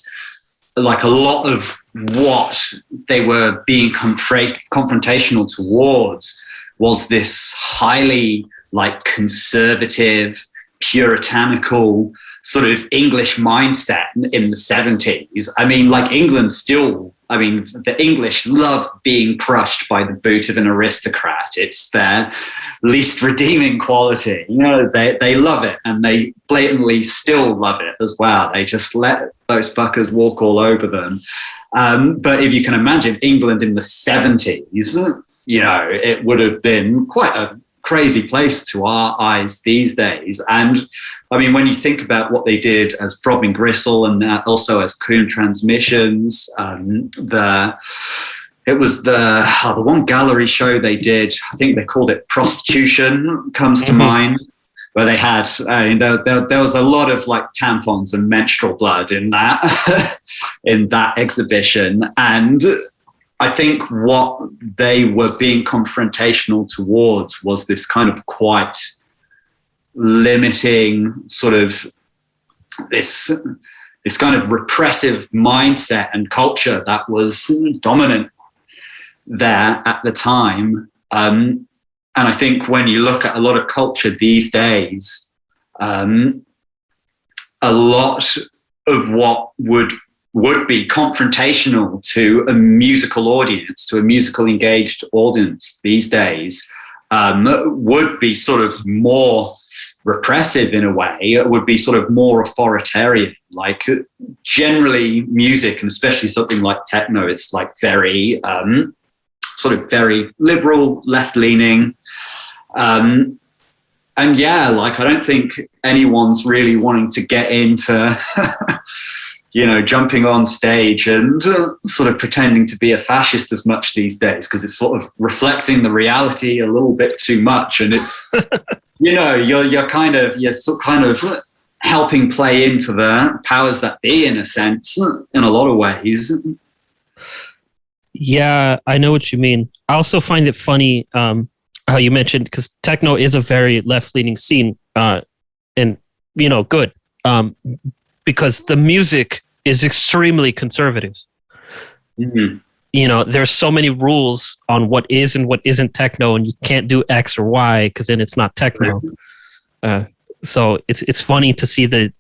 like a lot of what they were being confrontational towards was this highly like conservative, puritanical sort of English mindset in the 70s. I mean, like England still, the English love being crushed by the boot of an aristocrat. It's their least redeeming quality. They love it, and they blatantly still love it as well. They just let those fuckers walk all over them. But if you can imagine England in the 70s, it would have been quite a crazy place to our eyes these days. And I mean, when you think about what they did as Throbbing Gristle and also as Coon Transmissions, it was the one gallery show they did, I think they called it Prostitution, comes to mind, where they had, there was a lot of like tampons and menstrual blood in that, in that exhibition. And I think what they were being confrontational towards was this kind of quite limiting sort of this kind of repressive mindset and culture that was dominant there at the time. And I think when you look at a lot of culture these days, a lot of what would be confrontational to a musical audience, to a musical engaged audience these days, would be sort of more repressive in a way. It would be sort of more authoritarian. Like generally music, and especially something like techno, it's like very sort of very liberal, left-leaning. And like I don't think anyone's really wanting to get into jumping on stage and sort of pretending to be a fascist as much these days, because it's sort of reflecting the reality a little bit too much. And it's, you're kind of helping play into the powers that be, in a sense, in a lot of ways. Yeah, I know what you mean. I also find it funny how you mentioned, because techno is a very left-leaning scene, and good, because the music is extremely conservative. Mm-hmm. There's so many rules on what is and what isn't techno, and you can't do X or Y because then it's not techno. So it's funny to see the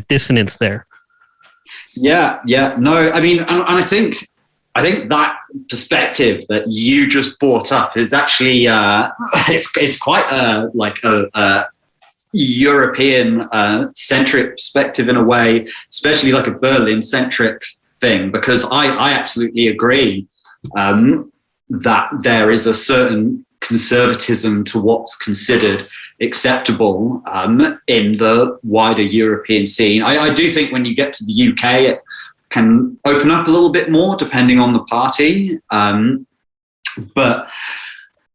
dissonance there. Yeah. No, I mean, and I think I think that perspective that you just brought up is actually it's quite a European centric perspective in a way, especially like a Berlin centric thing, because I absolutely agree that there is a certain conservatism to what's considered acceptable in the wider European scene. I do think when you get to the UK, it can open up a little bit more depending on the party. But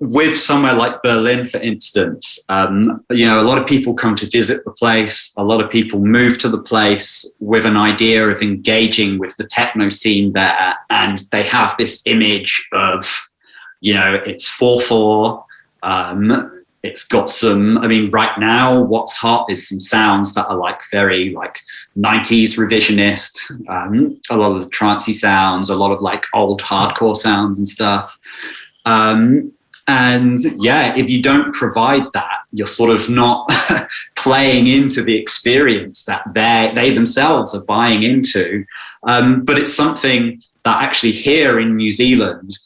with somewhere like Berlin, for instance, a lot of people come to visit the place. A lot of people move to the place with an idea of engaging with the techno scene there. And they have this image of, it's 4/4. It's got some, right now, what's hot is some sounds that are like very like 90s revisionist, a lot of the trancey sounds, a lot of like old hardcore sounds and stuff. And yeah, if you don't provide that, you're sort of not playing into the experience that they themselves are buying into. But it's something that actually here in New Zealand,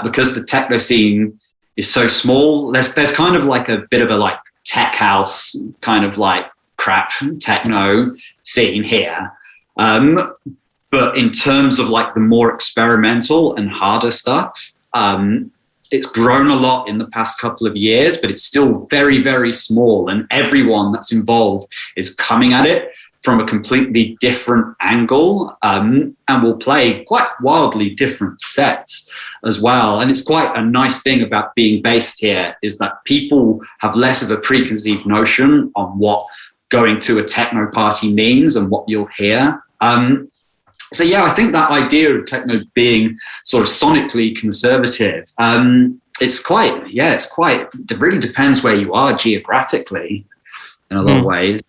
because the techno scene is so small, there's kind of like a bit of a like tech house kind of like crap techno scene here. But in terms of like the more experimental and harder stuff, it's grown a lot in the past couple of years, but it's still very, very small. And everyone that's involved is coming at it from a completely different angle, and will play quite wildly different sets as well. And it's quite a nice thing about being based here is that people have less of a preconceived notion on what going to a techno party means and what you'll hear. So yeah, I think that idea of techno being sort of sonically conservative, it really depends where you are geographically in a lot of ways.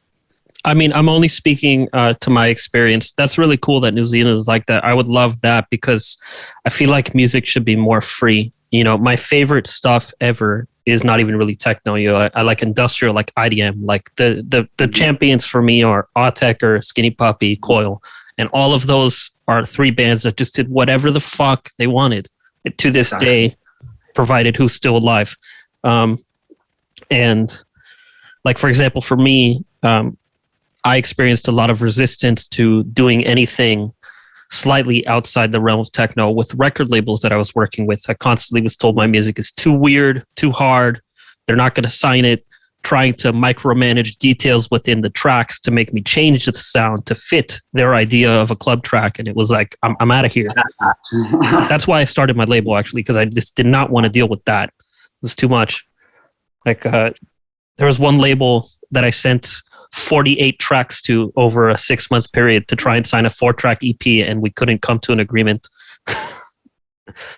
I'm only speaking to my experience. That's really cool that New Zealand is like that. I would love that because I feel like music should be more free. My favorite stuff ever is not even really techno. I like industrial, like IDM. Like the champions for me are Autechre, Skinny Puppy, Coil. And all of those are 3 bands that just did whatever the fuck they wanted to this day, provided who's still alive. And like, for example, for me, I experienced a lot of resistance to doing anything slightly outside the realm of techno with record labels that I was working with. I constantly was told my music is too weird, too hard. They're not going to sign it. Trying to micromanage details within the tracks to make me change the sound to fit their idea of a club track. And it was like, I'm out of here. That's why I started my label, actually, because I just did not want to deal with that. It was too much. Like, there was one label that I sent 48 tracks to over a 6-month period to try and sign a 4-track EP, and we couldn't come to an agreement.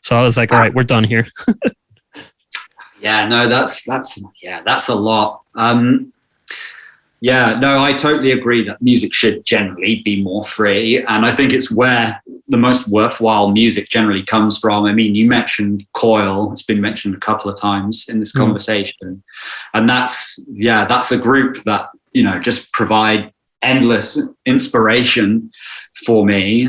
So I was like, all right, we're done here. Yeah, no, that's a lot. I totally agree that music should generally be more free. And I think it's where the most worthwhile music generally comes from. You mentioned Coil. It's been mentioned a couple of times in this conversation. And that's a group that, just provide endless inspiration for me.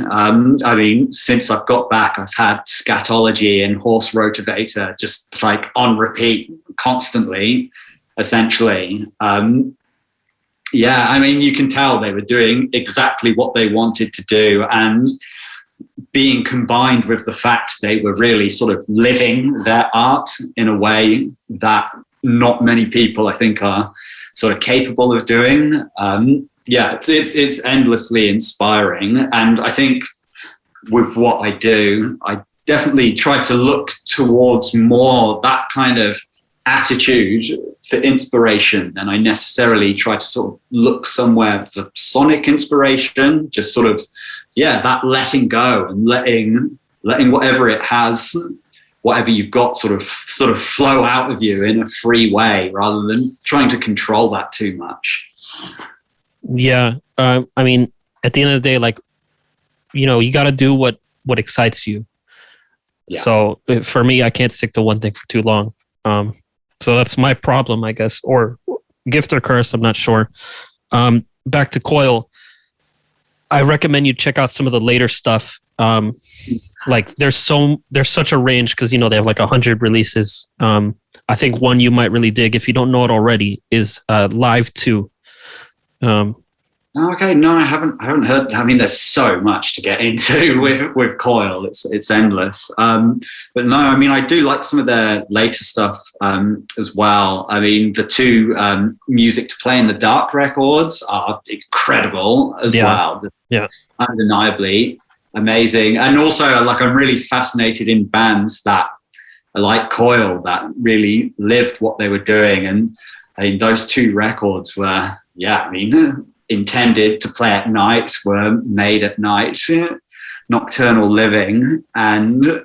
Since I've got back, I've had Scatology and Horse Rotivator just like on repeat constantly, essentially. You can tell they were doing exactly what they wanted to do, and being combined with the fact they were really sort of living their art in a way that not many people, I think, are sort of capable of doing. It's endlessly inspiring. And I think with what I do, I definitely try to look towards more that kind of attitude for inspiration. And I necessarily try to sort of look somewhere for sonic inspiration, just sort of, that letting go and letting whatever it has, whatever you've got sort of flow out of you in a free way rather than trying to control that too much. Yeah. At the end of the day, like, you got to do what excites you. Yeah. So for me, I can't stick to one thing for too long. So that's my problem, I guess, or gift or curse. I'm not sure. Back to Coil. I recommend you check out some of the later stuff. Like there's such a range because they have like 100 releases. I think one you might really dig if you don't know it already is Live 2. Okay, no, I haven't heard. I mean, there's so much to get into with Coil. It's endless. But no, I mean, I do like some of their later stuff as well. I mean, the two Music to Play in the Dark records are incredible as well. Yeah, undeniably amazing. And also, like, I'm really fascinated in bands that are like Coil that really lived what they were doing. And I mean, those two records were, intended to play at night, were made at night, nocturnal living. And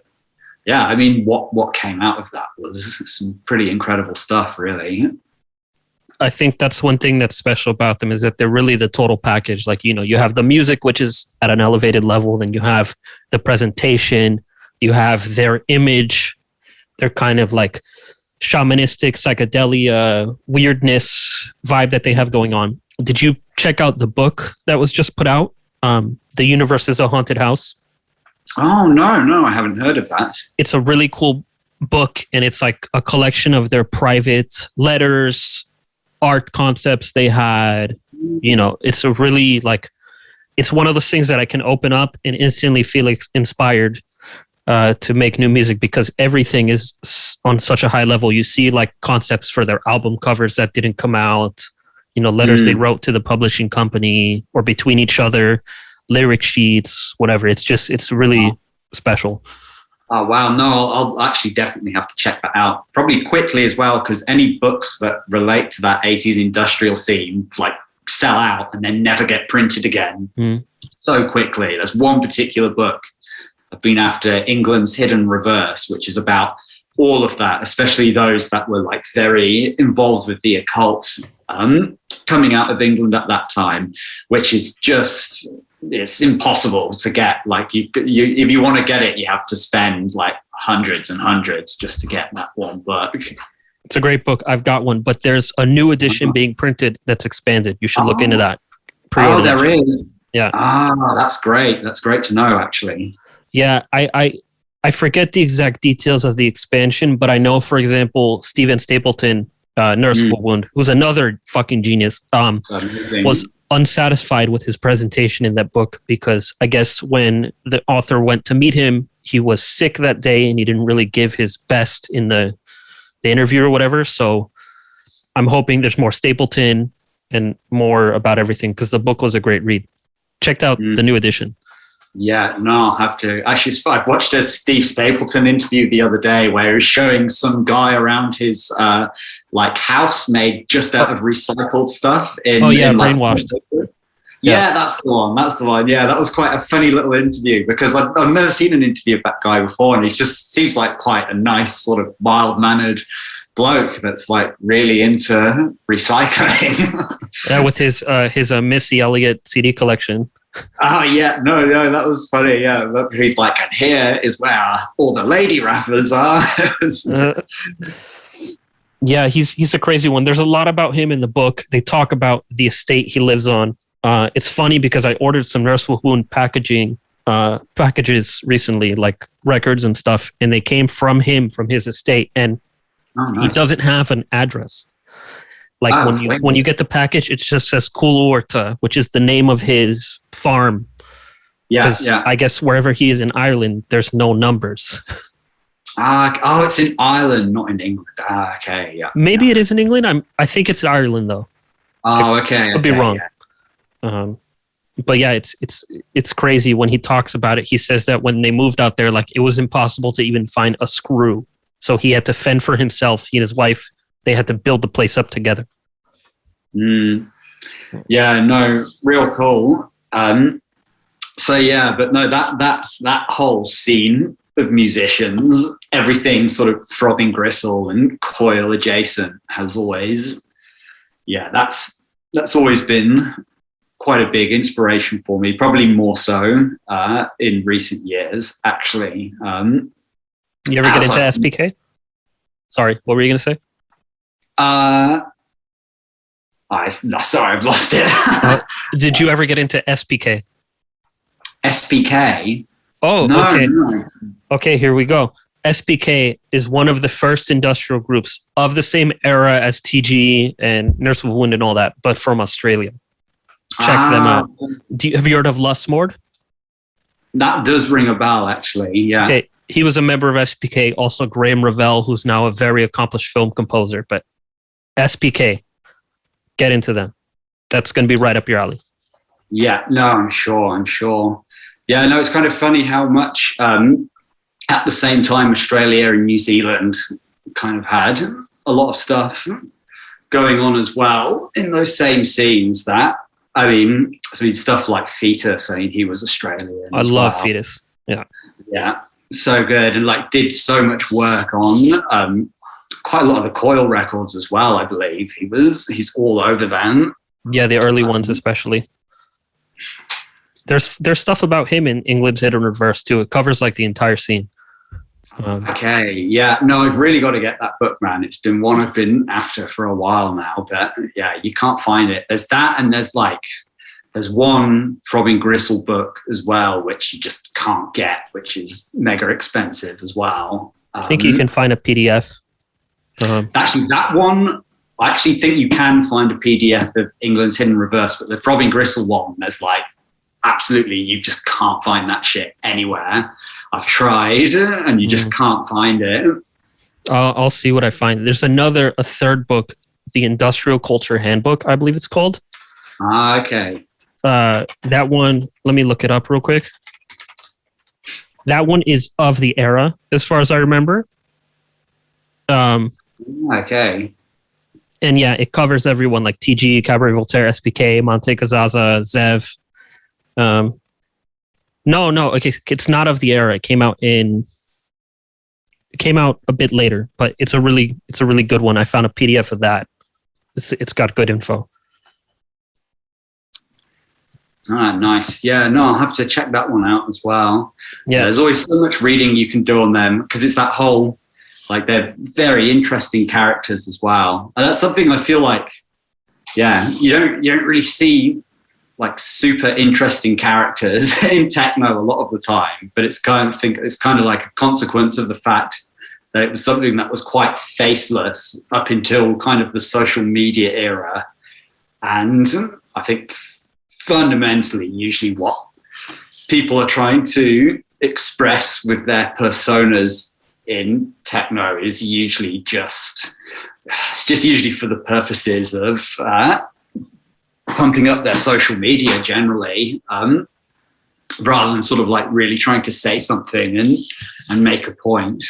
yeah, I mean, what came out of that was some pretty incredible stuff, really. I think that's one thing that's special about them is that they're really the total package. Like, you have the music, which is at an elevated level, then you have the presentation, you have their image, their kind of like shamanistic psychedelia weirdness vibe that they have going on. Did you check out the book that was just put out? The Universe is a Haunted House. Oh, no, I haven't heard of that. It's a really cool book, and it's like a collection of their private letters, art concepts they had. It's a really it's one of those things that I can open up and instantly feel inspired to make new music because everything is on such a high level. You see like concepts for their album covers that didn't come out, letters they wrote to the publishing company or between each other, lyric sheets, whatever. It's really special. Oh, wow. No, I'll actually definitely have to check that out. Probably quickly as well, because any books that relate to that 80s industrial scene, like, sell out and then never get printed again so quickly. There's one particular book I've been after, England's Hidden Reverse, which is about all of that, especially those that were like very involved with the occult coming out of England at that time, which is just... it's impossible to get. Like you if you want to get it, you have to spend like hundreds and hundreds just to get that one book. It's a great book. I've got one, but there's a new edition being printed that's expanded. You should look into that. Oh, there is. Yeah. That's great. That's great to know, actually. Yeah, I forget the exact details of the expansion, but I know, for example, Stephen Stapleton, Nurse Wound, who's another fucking genius, was unsatisfied with his presentation in that book because I guess when the author went to meet him, he was sick that day and he didn't really give his best in the interview or whatever. So I'm hoping there's more Stapleton and more about everything because the book was a great read. Checked out the new edition. Yeah, no, I'll have to. Actually, I watched a Steve Stapleton interview the other day where he was showing some guy around his house made just out of recycled stuff. Brainwashed. Yeah, that's the one. Yeah, that was quite a funny little interview because I've never seen an interview of that guy before, and he just seems like quite a nice sort of mild-mannered bloke that's like really into recycling. Yeah, with his Missy Elliott CD collection. Oh yeah, no, that was funny. Yeah, he's like, and here is where all the lady rappers are. Yeah, he's a crazy one. There's a lot about him in the book. They talk about the estate he lives on. It's funny because I ordered some Nurse Wound packages recently, like records and stuff, and they came from his estate, and nice. He doesn't have an address. Like when you get the package, it just says Coolorta, which is the name of his farm. Yeah. I guess wherever he is in Ireland, there's no numbers. It's in Ireland, not in England. Okay, yeah. Maybe it is in England. I think it's Ireland though. Oh, okay. Could be wrong. Yeah. But yeah, it's crazy when he talks about it. He says that when they moved out there, like it was impossible to even find a screw, so he had to fend for himself. He and his wife. They had to build the place up together. Yeah, no, real cool. So yeah, but no, that whole scene of musicians, everything sort of Throbbing Gristle and Coil adjacent has always, that's always been quite a big inspiration for me. Probably more so in recent years, actually. You ever get into SPK? Sorry, what were you going to say? I've lost it. Did you ever get into SPK? SPK? Oh, No, okay. no. Okay, here we go. SPK is one of the first industrial groups of the same era as TG and Nurse of Wound and all that, but from Australia. Check them Ah, out. Have you heard of Lustmord? that does ring a bell, actually. Yeah. Okay, he was a member of SPK. Also, Graham Revell, who's now a very accomplished film composer. But SPK, get into them. That's going to be right up your alley. Yeah, no, I'm sure. I'm sure. Yeah, no, it's kind of funny how much at the same time Australia and New Zealand kind of had a lot of stuff going on as well in those same scenes. I mean, stuff like Fetus. I mean, he was Australian. I love Fetus. Yeah, yeah, so good, and like did so much work on quite a lot of the Coil records as well. I believe he's all over them. Yeah, the early ones especially. There's stuff about him in England's Hit in Reverse too. It covers like the entire scene. Okay, yeah, no, I've really got to get that book, man. It's been one I've been after for a while now, but yeah, you can't find it. There's that, and there's one Throbbing Gristle book as well, which you just can't get, which is mega expensive as well. I think you can find a PDF. Actually, that one, I actually think you can find a PDF of England's Hidden Reverse, but the Throbbing Gristle one, there's like, absolutely, you just can't find that shit anywhere. I've tried, and you just can't find it. I'll see what I find. There's a third book, the Industrial Culture Handbook, I believe it's called. Okay. That one, let me look it up real quick. That one is of the era, as far as I remember. Okay. And yeah, it covers everyone like TG, Cabaret Voltaire, SPK, Monte Cazaza, Zev. No, okay, it's not of the era. It came out a bit later, but it's a really good one. I found a PDF of that. It's got good info. Ah, nice. Yeah, no, I'll have to check that one out as well. Yeah, there's always so much reading you can do on them because it's that whole, like, they're very interesting characters as well, and that's something I feel like, yeah, you don't really see like super interesting characters in techno a lot of the time, but it's kind of like a consequence of the fact that it was something that was quite faceless up until kind of the social media era, and I think fundamentally, usually what people are trying to express with their personas in techno is usually just usually for the purposes of pumping up their social media generally, rather than sort of like really trying to say something and make a point.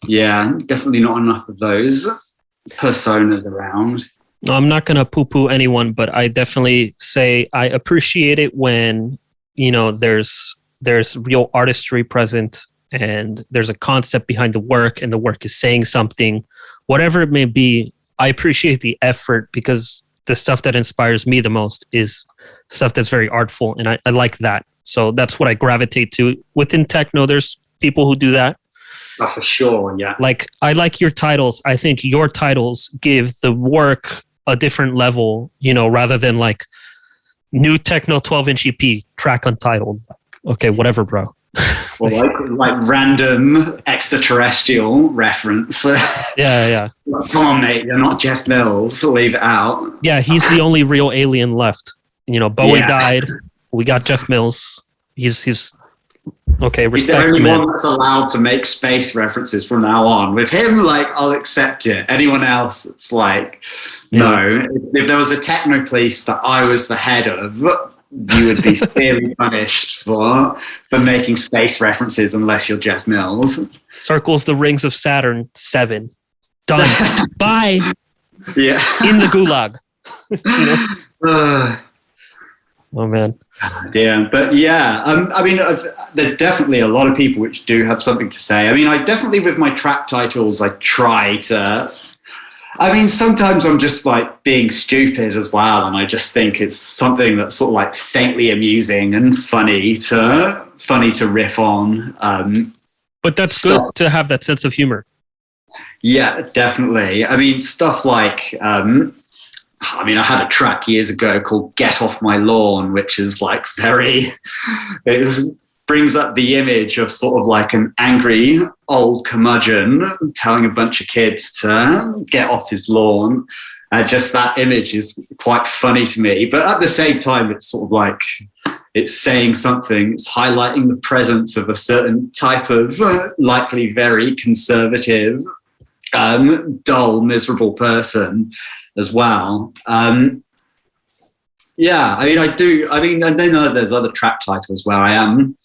Yeah, definitely not enough of those personas around. I'm not going to poo-poo anyone, but I definitely say I appreciate it when, there's real artistry present and there's a concept behind the work and the work is saying something, whatever it may be. I appreciate the effort because the stuff that inspires me the most is stuff that's very artful, and I like that. So that's what I gravitate to. Within techno, there's people who do that. Oh, for sure, yeah. Like, I like your titles. I think your titles give the work a different level, rather than like new techno 12-inch EP, track untitled. Okay, whatever, bro. Or like random extraterrestrial reference. Yeah. Come on, mate, you're not Jeff Mills. Leave it out. Yeah, he's the only real alien left. Bowie died. We got Jeff Mills. He's okay. Respect. He's the only one that's allowed to make space references from now on. With him, like, I'll accept it. Anyone else, it's like, no. If there was a techno police that I was the head of, you would be severely punished for making space references unless you're Jeff Mills. Circles the rings of Saturn 7. Done. Bye. Yeah. In the gulag. Oh man. Yeah, but yeah, I mean, there's definitely a lot of people which do have something to say. I mean, I definitely, with my track titles, I try to. I mean, sometimes I'm just like being stupid as well, and I just think it's something that's sort of like faintly amusing and funny to riff on. But that's stuff. Good to have that sense of humor. Yeah, definitely. I mean, stuff like I mean, I had a track years ago called Get Off My Lawn, which is like brings up the image of sort of like an angry old curmudgeon telling a bunch of kids to get off his lawn. Just that image is quite funny to me. But at the same time, it's sort of like it's saying something. It's highlighting the presence of a certain type of likely very conservative, dull, miserable person as well. Yeah, I mean, and then there's other track titles where I am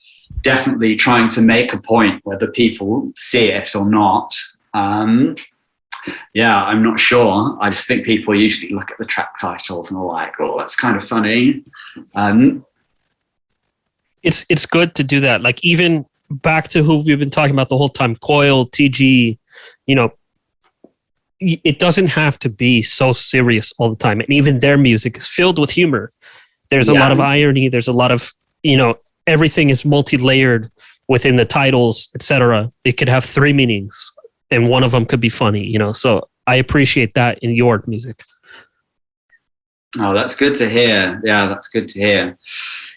definitely trying to make a point, whether people see it or not. Yeah, I'm not sure. I just think people usually look at the track titles and are like, oh, that's kind of funny. It's good to do that. Like, even back to who we've been talking about the whole time, Coil, TG, you know, it doesn't have to be so serious all the time. And even their music is filled with humor. There's a lot of irony. There's a lot of, you know, everything is multi-layered within the titles, etc. It could have 3 meanings and one of them could be funny, you know. So I appreciate that in your music. Oh, that's good to hear. Yeah, that's good to hear.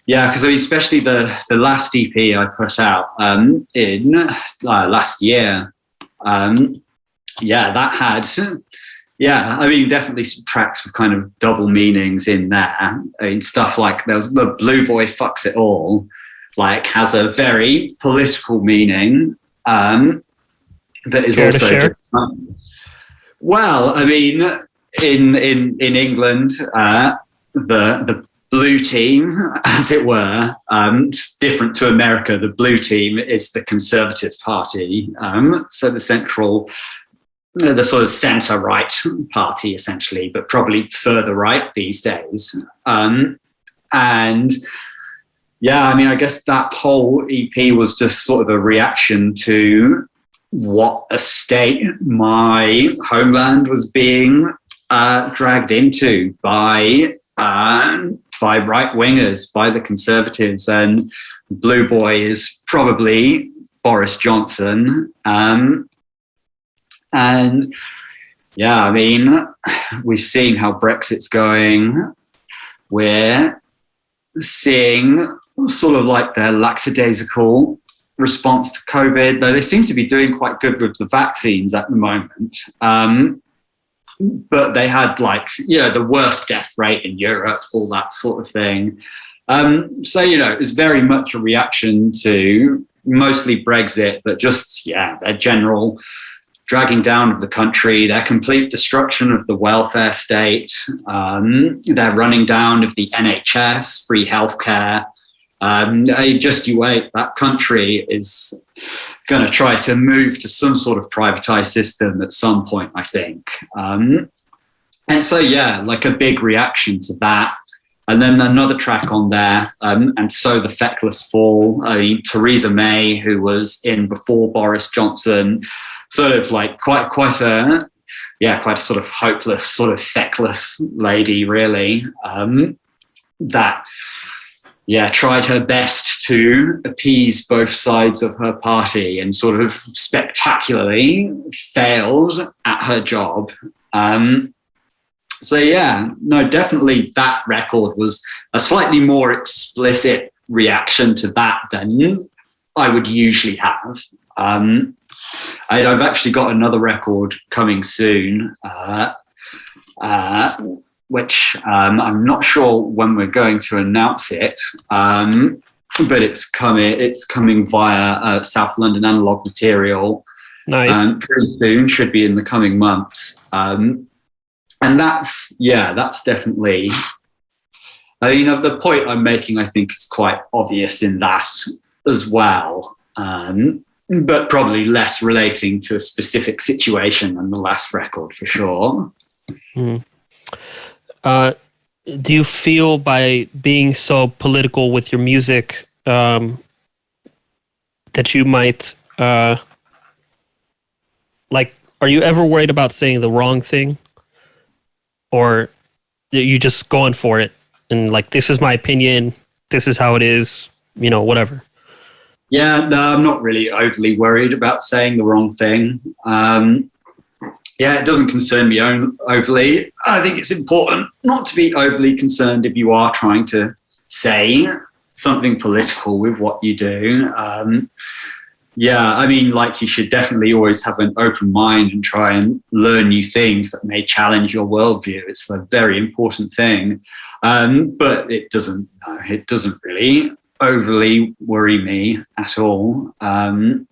Yeah, because especially the last EP I put out in last year, that had, I mean, definitely some tracks with kind of double meanings in there. I mean, stuff like there was the Blue Boy Fucks It All, like has a very political meaning, but is also well, I mean, in England, the blue team, as it were, different to America. The blue team is the Conservative Party, so the sort of centre-right party, essentially, but probably further right these days. And yeah, I mean, I guess that whole EP was just sort of a reaction to what a state my homeland was being dragged into by right-wingers, by the Conservatives. And Blue Boy is probably Boris Johnson. And yeah, I mean, we're seeing how Brexit's going. We're seeing sort of like their lackadaisical response to COVID, though they seem to be doing quite good with the vaccines at the moment. But they had the worst death rate in Europe, all that sort of thing. So, it's very much a reaction to mostly Brexit, but just, their general dragging down of the country, their complete destruction of the welfare state, their running down of the NHS, free healthcare. You wait, that country is going to try to move to some sort of privatized system at some point, I think. And so, like a big reaction to that. And then another track on there, and so the Feckless Fall. Theresa May, who was in before Boris Johnson, sort of like quite a sort of hopeless, sort of feckless lady, really. Tried her best to appease both sides of her party and sort of spectacularly failed at her job. Definitely that record was a slightly more explicit reaction to that than I would usually have. I've actually got another record coming soon, which I'm not sure when we're going to announce it, but it's coming via South London Analog Material. Nice. Pretty soon, should be in the coming months. And that's definitely, the point I'm making, I think, is quite obvious in that as well. But probably less relating to a specific situation than the last record, for sure. Mm. Do you feel by being so political with your music that you might, are you ever worried about saying the wrong thing? Or are you just going for it and this is my opinion, this is how it is, whatever? Yeah, no, I'm not really overly worried about saying the wrong thing. it doesn't concern me overly. I think it's important not to be overly concerned if you are trying to say something political with what you do. I mean, like, you should definitely always have an open mind and try and learn new things that may challenge your worldview. It's a very important thing. But it doesn't really overly worry me at all. I'm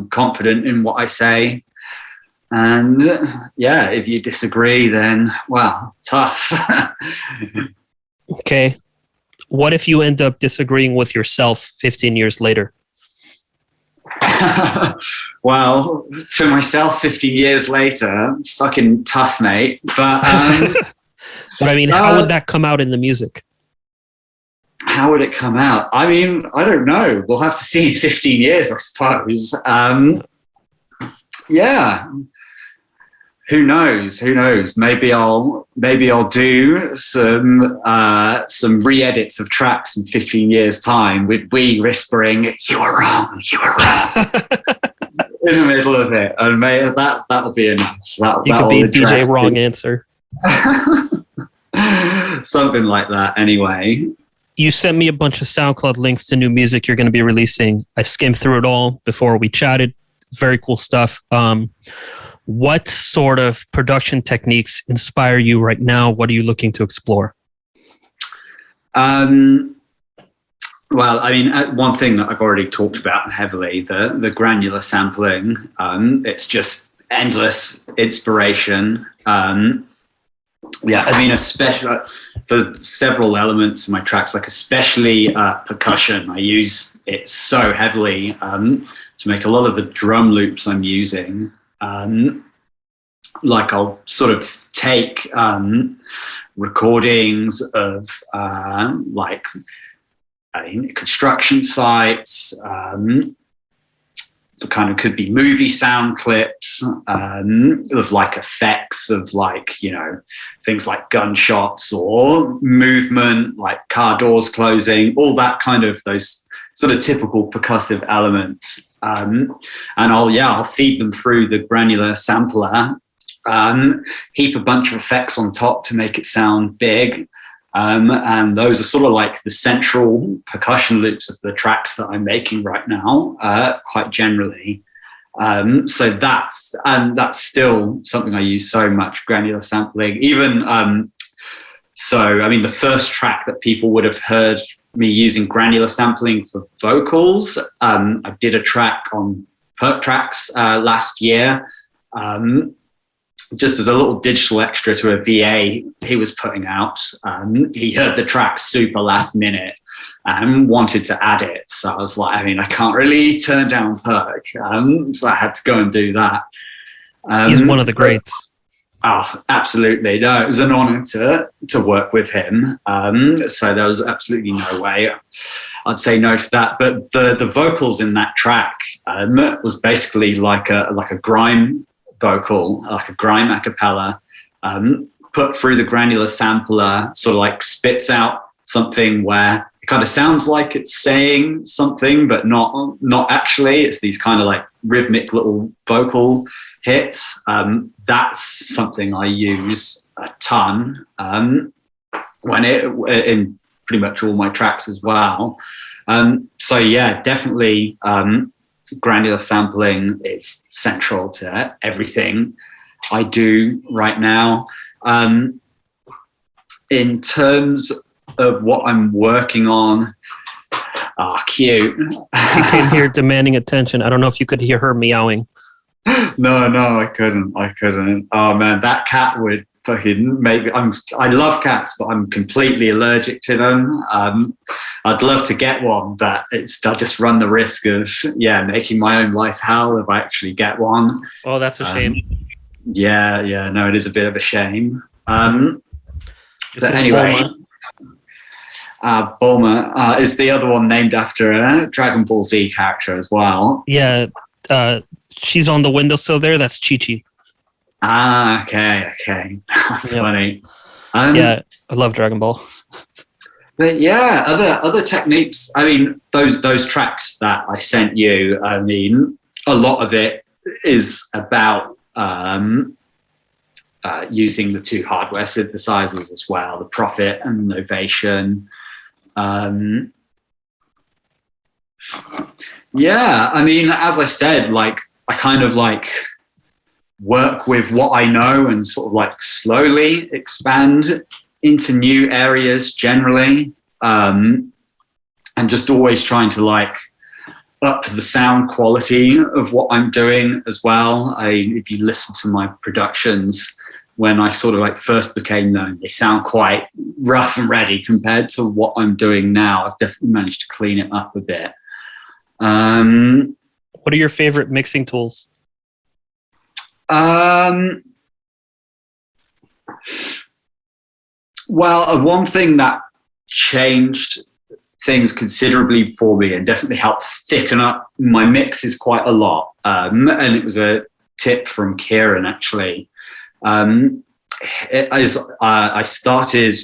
confident in what I say. And if you disagree, then, well, tough. Okay. What if you end up disagreeing with yourself 15 years later? Well, to myself 15 years later, fucking tough, mate. But but I mean, how would that come out in the music? How would it come out? I mean, I don't know. We'll have to see in 15 years, I suppose. Who knows? Maybe I'll do some re-edits of tracks in 15 years' time with we whispering, "You were wrong," in the middle of it, and maybe that'll be enough. You could be DJ Wrong Answer. Something like that. Anyway. You sent me a bunch of SoundCloud links to new music you're going to be releasing. I skimmed through it all before we chatted. Very cool stuff. What sort of production techniques inspire you right now? What are you looking to explore? Well, I mean, one thing that I've already talked about heavily, the granular sampling. It's just endless inspiration. I mean, especially for several elements of my tracks, like especially percussion. I use it so heavily to make a lot of the drum loops I'm using. Like, I'll sort of take recordings of construction sites, kind of could be movie sound clips of like effects of, like, you know, things like gunshots or movement, like car doors closing, all that kind of, those sort of typical percussive elements. And I'll feed them through the granular sampler, heap a bunch of effects on top to make it sound big. And those are sort of like the central percussion loops of the tracks that I'm making right now, quite generally. So that's still something I use so much, granular sampling. Even the first track that people would have heard me using granular sampling for vocals, I did a track on Perk Tracks last year. Just as a little digital extra to a VA he was putting out. He heard the track super last minute and wanted to add it. So I was like, I mean, I can't really turn down Perk. So I had to go and do that. He's one of the greats. Oh, absolutely. No, it was an honor to work with him. So there was absolutely no way I'd say no to that. But the vocals in that track was basically like a grime vocal, like a grime a cappella, put through the granular sampler, sort of like spits out something where it kind of sounds like it's saying something, but not actually. It's these kind of like rhythmic little vocal hits. That's something I use a ton in pretty much all my tracks as well. So yeah, definitely. Granular sampling is central to everything I do right now. In terms of what I'm working on, cute. She came here demanding attention. I don't know if you could hear her meowing. No, I couldn't. Oh man, that cat would fucking make. I love cats, but I'm completely allergic to them. I'd love to get one, but I just run the risk of making my own life hell if I actually get one. Oh, that's a shame. Yeah, no, it is a bit of a shame. But anyway, Bulma is the other one named after a Dragon Ball Z character as well. Yeah, she's on the windowsill there. That's Chi-Chi. Okay. Funny. I love Dragon Ball. But yeah, other techniques. I mean, those tracks that I sent you. I mean, a lot of it is about using the two hardware synthesizers as well, the Prophet and the Novation. Yeah, I mean, as I said, like I kind of like work with what I know and sort of like slowly expand into new areas generally, and just always trying to like up the sound quality of what I'm doing as well. If you listen to my productions when I sort of like first became known, they sound quite rough and ready compared to what I'm doing now. I've definitely managed to clean it up a bit. What are your favorite mixing tools? Well, one thing that changed things considerably for me and definitely helped thicken up my mixes quite a lot, and it was a tip from Kieran actually. I started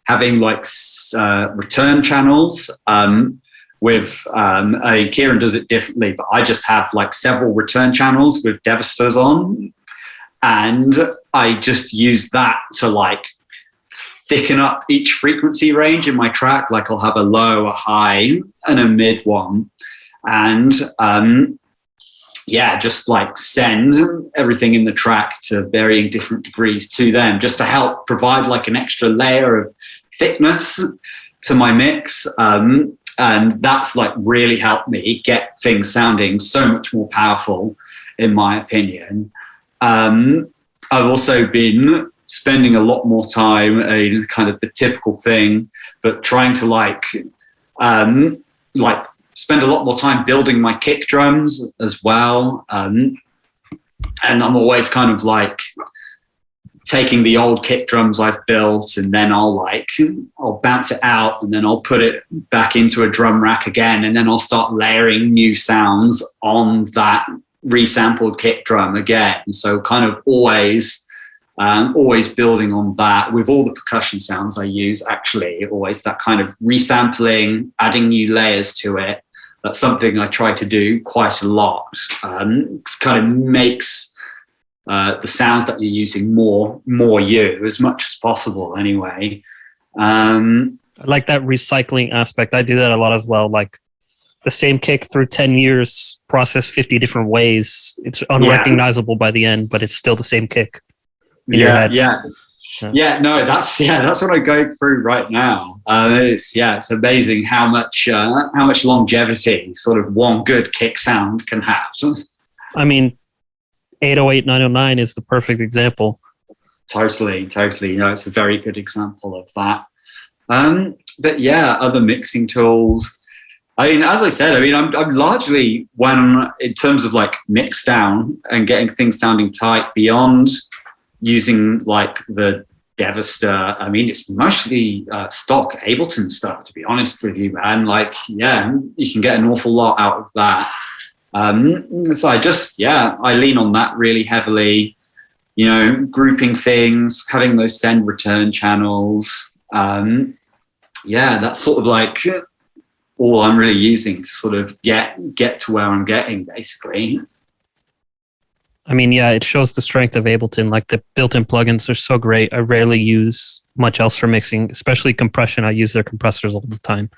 having like return channels with Kieran does it differently, but I just have like several return channels with Devasters on, and I just use that to like thicken up each frequency range in my track. Like I'll have a low, a high, and a mid one, and just like send everything in the track to varying different degrees to them, just to help provide like an extra layer of thickness to my mix. And that's like really helped me get things sounding so much more powerful, in my opinion. I've also been spending a lot more time, kind of the typical thing, but trying to like spend a lot more time building my kick drums as well. And I'm always kind of like taking the old kick drums I've built, and then I'll bounce it out, and then I'll put it back into a drum rack again, and then I'll start layering new sounds on that resampled kick drum again. So kind of always building on that with all the percussion sounds I use. Actually, always that kind of resampling, adding new layers to it. That's something I try to do quite a lot. It kind of makes the sounds that you're using more you as much as possible anyway. I like that recycling aspect. I do that a lot as well. Like the same kick through 10 years, processed 50 different ways. It's unrecognizable by the end, but it's still the same kick. No, that's what I'm going through right now. It's amazing how much longevity sort of one good kick sound can have. I mean, 808 909 is the perfect example. Totally. It's a very good example of that. But yeah, other mixing tools. I mean, as I said, I'm largely, when in terms of like mix down and getting things sounding tight, beyond using like the Devastator, I mean, it's mostly stock Ableton stuff, to be honest with you, man. Like, yeah, you can get an awful lot out of that. So I lean on that really heavily, grouping things, having those send return channels. That's sort of like all I'm really using to sort of get to where I'm getting, basically. I mean, yeah, it shows the strength of Ableton. Like the built-in plugins are so great. I rarely use much else for mixing, especially compression. I use their compressors all the time.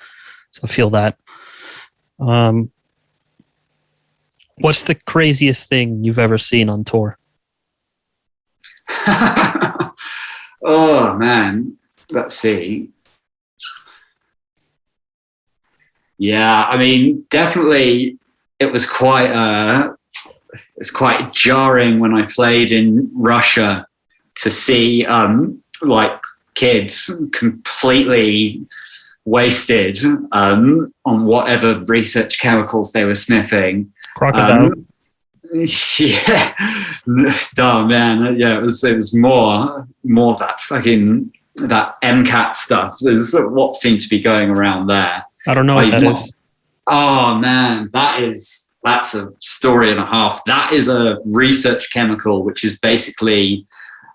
So I feel that. What's the craziest thing you've ever seen on tour? Oh, man. Let's see. Yeah, I mean, definitely it was quite jarring when I played in Russia to see like kids completely wasted on whatever research chemicals they were sniffing. Crocodile. Yeah. Oh man, yeah, it was more that fucking that MCAT stuff is what seemed to be going around there. I don't know what that is. Oh man, that's a story and a half. That is a research chemical, which is basically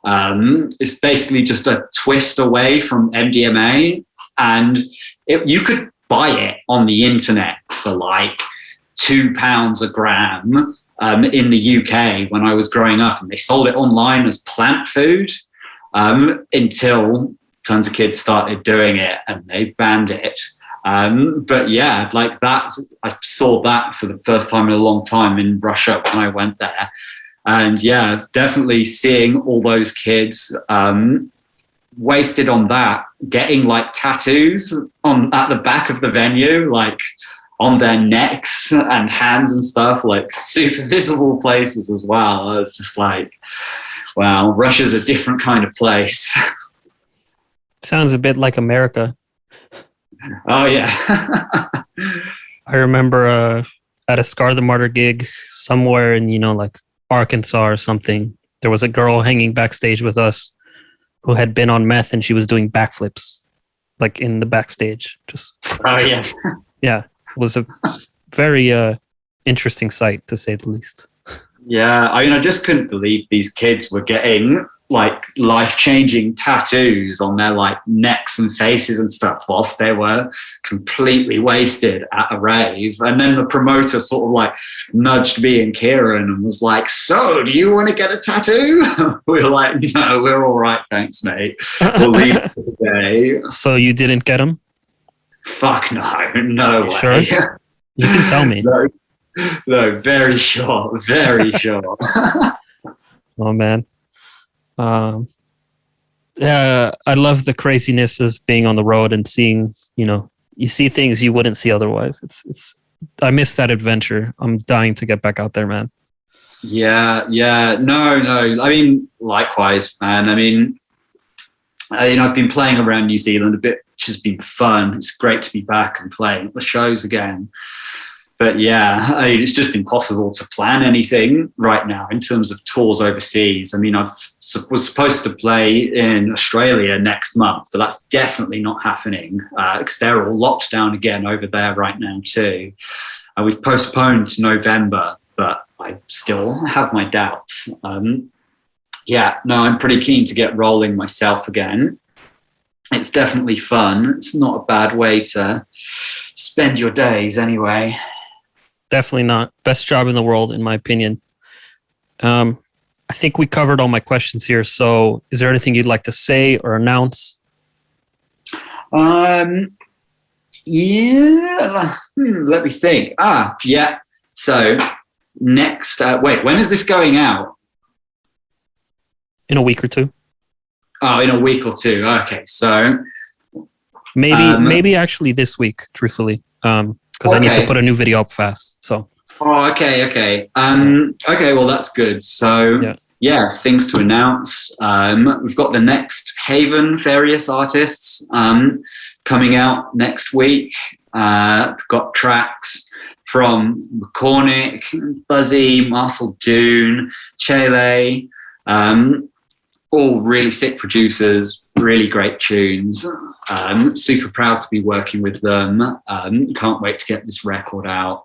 it's basically just a twist away from MDMA, and you could buy it on the internet for like £2 a gram. in the UK when I was growing up, and they sold it online as plant food until tons of kids started doing it and they banned it. But yeah, like that, I saw that for the first time in a long time in Russia when I went there. And yeah, definitely seeing all those kids wasted on that, getting like tattoos at the back of the venue, like on their necks and hands and stuff, like super visible places as well. It's just like, wow, Russia's a different kind of place. Sounds a bit like America. Oh yeah. I remember at a Scar the Martyr gig somewhere in, like Arkansas or something, there was a girl hanging backstage with us who had been on meth, and she was doing backflips like in the backstage. Just oh yeah. Yeah, it was a very interesting sight, to say the least. Yeah, I mean, I just couldn't believe these kids were getting like life-changing tattoos on their like necks and faces and stuff whilst they were completely wasted at a rave. And then the promoter sort of like nudged me and Kieran and was like, "So, do you want to get a tattoo?" We were like, "No, we're all right, thanks, mate. We'll leave it for today." So you didn't get them? Fuck no way. Sure? You can tell me. No, very sure, very sure. Oh man. Yeah, I love the craziness of being on the road and seeing, you see things you wouldn't see otherwise. I miss that adventure. I'm dying to get back out there, man. Yeah. No. I mean, likewise, man. I mean, I've been playing around New Zealand a bit, which has been fun. It's great to be back and playing at the shows again. But yeah, it's just impossible to plan anything right now in terms of tours overseas. I mean, I was supposed to play in Australia next month, but that's definitely not happening because they're all locked down again over there right now too. We've postponed to November, but I still have my doubts. Yeah, no, I'm pretty keen to get rolling myself again. It's definitely fun. It's not a bad way to spend your days anyway. Definitely not. Best job in the world, in my opinion. I think we covered all my questions here. So is there anything you'd like to say or announce? Yeah. Let me think. Yeah. So next, wait, when is this going out? In a week or two. Oh, in a week or two. Okay. So maybe actually this week, truthfully. Because I need to put a new video up fast. So. Oh, okay. Okay, well, that's good. So, yeah, things to announce. We've got the next Haven various artists coming out next week. We've got tracks from McCormick, Buzzy, Marcel Dune, Chele, all really sick producers, really great tunes. Super proud to be working with them. Can't wait to get this record out.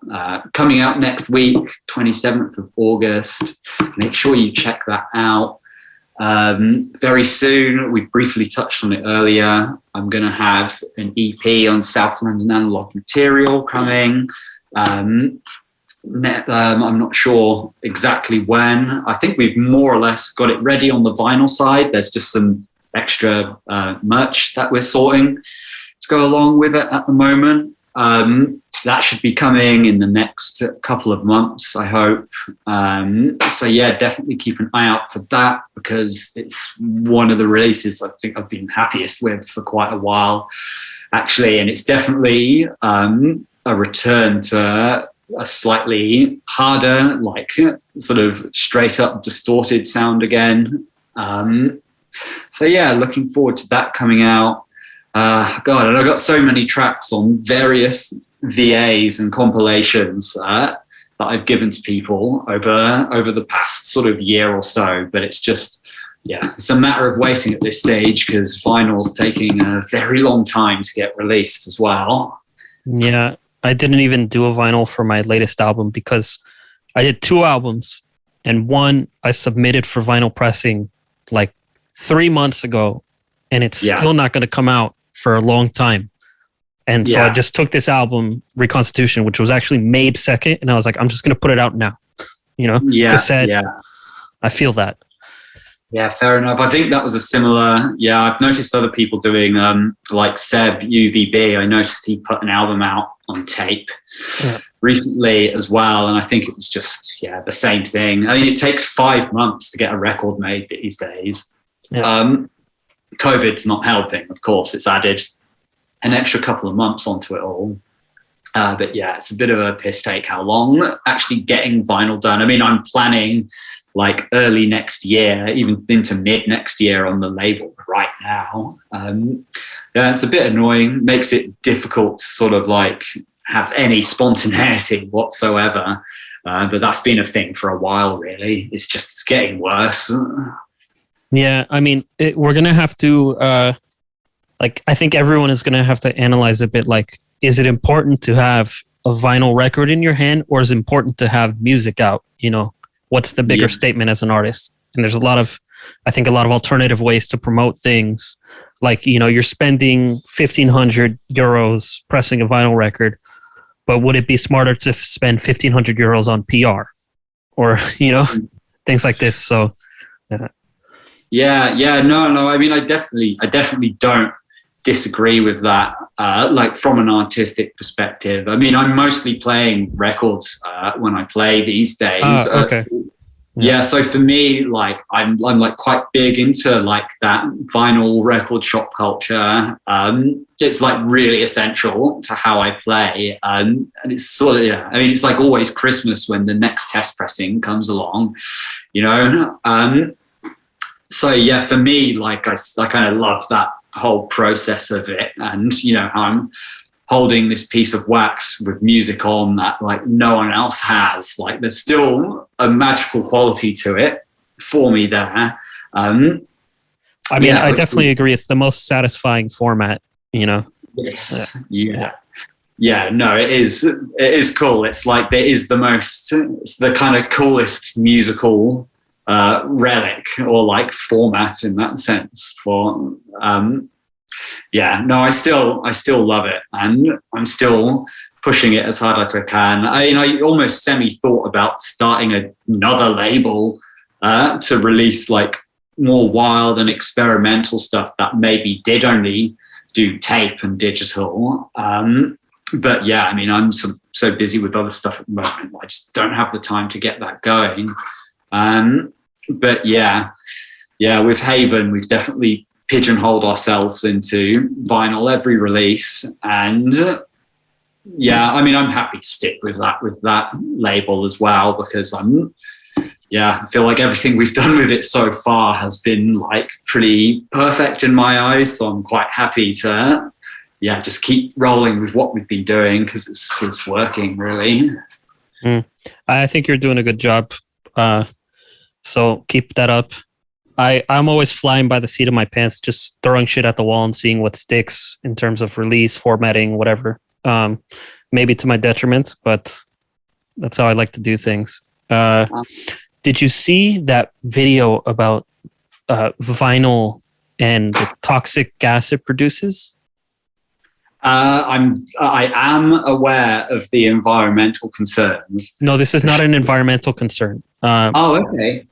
Coming out next week, 27th of August. Make sure you check that out. Very soon, we briefly touched on it earlier, I'm going to have an EP on South London Analog Material coming. I'm not sure exactly when. I think we've more or less got it ready on the vinyl side. There's just some extra merch that we're sorting to go along with it at the moment. That should be coming in the next couple of months, I hope. So yeah, definitely keep an eye out for that because it's one of the releases I think I've been happiest with for quite a while, actually. And it's definitely a return to a slightly harder, like sort of straight up distorted sound again. So yeah, looking forward to that coming out. God, and I got so many tracks on various VAs and compilations that I've given to people over the past sort of year or so. But it's just, yeah, it's a matter of waiting at this stage because vinyl's taking a very long time to get released as well. Yeah, I didn't even do a vinyl for my latest album because I did 2 albums and one I submitted for vinyl pressing like 3 months ago and it's still not going to come out for a long time. And so I just took this album, Reconstitution, which was actually made second, and I was like, I'm just going to put it out now. Yeah, cassette. yeah. I feel that. Yeah, fair enough. I think that was a similar. Yeah, I've noticed other people doing like Seb UVB. I noticed he put an album out on tape recently as well, and I think it was just the same thing. I mean, it takes 5 months to get a record made these days. Yeah. COVID's not helping, of course. It's added an extra couple of months onto it all. But yeah, it's a bit of a piss take how long actually getting vinyl done. I mean, I'm planning like early next year, even into mid next year on the label right now. Yeah, it's a bit annoying, makes it difficult to sort of like have any spontaneity whatsoever. But that's been a thing for a while, really. It's getting worse. Yeah, I mean, we're going to have to, I think everyone is going to have to analyze a bit, like, is it important to have a vinyl record in your hand, or is it important to have music out? What's the bigger statement as an artist? And there's I think a lot of alternative ways to promote things. Like, you're spending 1,500 euros pressing a vinyl record, but would it be smarter to spend 1,500 euros on PR or, things like this? So, yeah. No. I mean, I definitely don't disagree with that. Like from an artistic perspective, I mean, I'm mostly playing records when I play these days. Okay. Yeah, so for me, like I'm like quite big into like that vinyl record shop culture. It's like really essential to how I play, and it's sort of I mean, it's like always Christmas when the next test pressing comes along, So yeah, for me, like I kind of love that whole process of it, and I'm holding this piece of wax with music on that like no one else has. Like there's still a magical quality to it for me there. I mean, I definitely agree. It's the most satisfying format, Yes. Yeah. No, it is cool. It's like it's the kind of coolest musical relic or like format in that sense for I still love it, and I'm still pushing it as hard as I can. I almost thought about starting another label to release like more wild and experimental stuff that maybe did only do tape and digital. But yeah, I mean, I'm so busy with other stuff at the moment, I just don't have the time to get that going. But yeah, with Haven, we've definitely pigeonholed ourselves into vinyl every release, and I mean, I'm happy to stick with that label as well, because I feel like everything we've done with it so far has been like pretty perfect in my eyes, so I'm quite happy to just keep rolling with what we've been doing, because it's working really. I think you're doing a good job, so keep that up. I'm always flying by the seat of my pants, just throwing shit at the wall and seeing what sticks in terms of release, formatting, whatever. Maybe to my detriment, but that's how I like to do things. Did you see that video about vinyl and the toxic gas it produces? I am aware of the environmental concerns. No, this is not an environmental concern. Okay.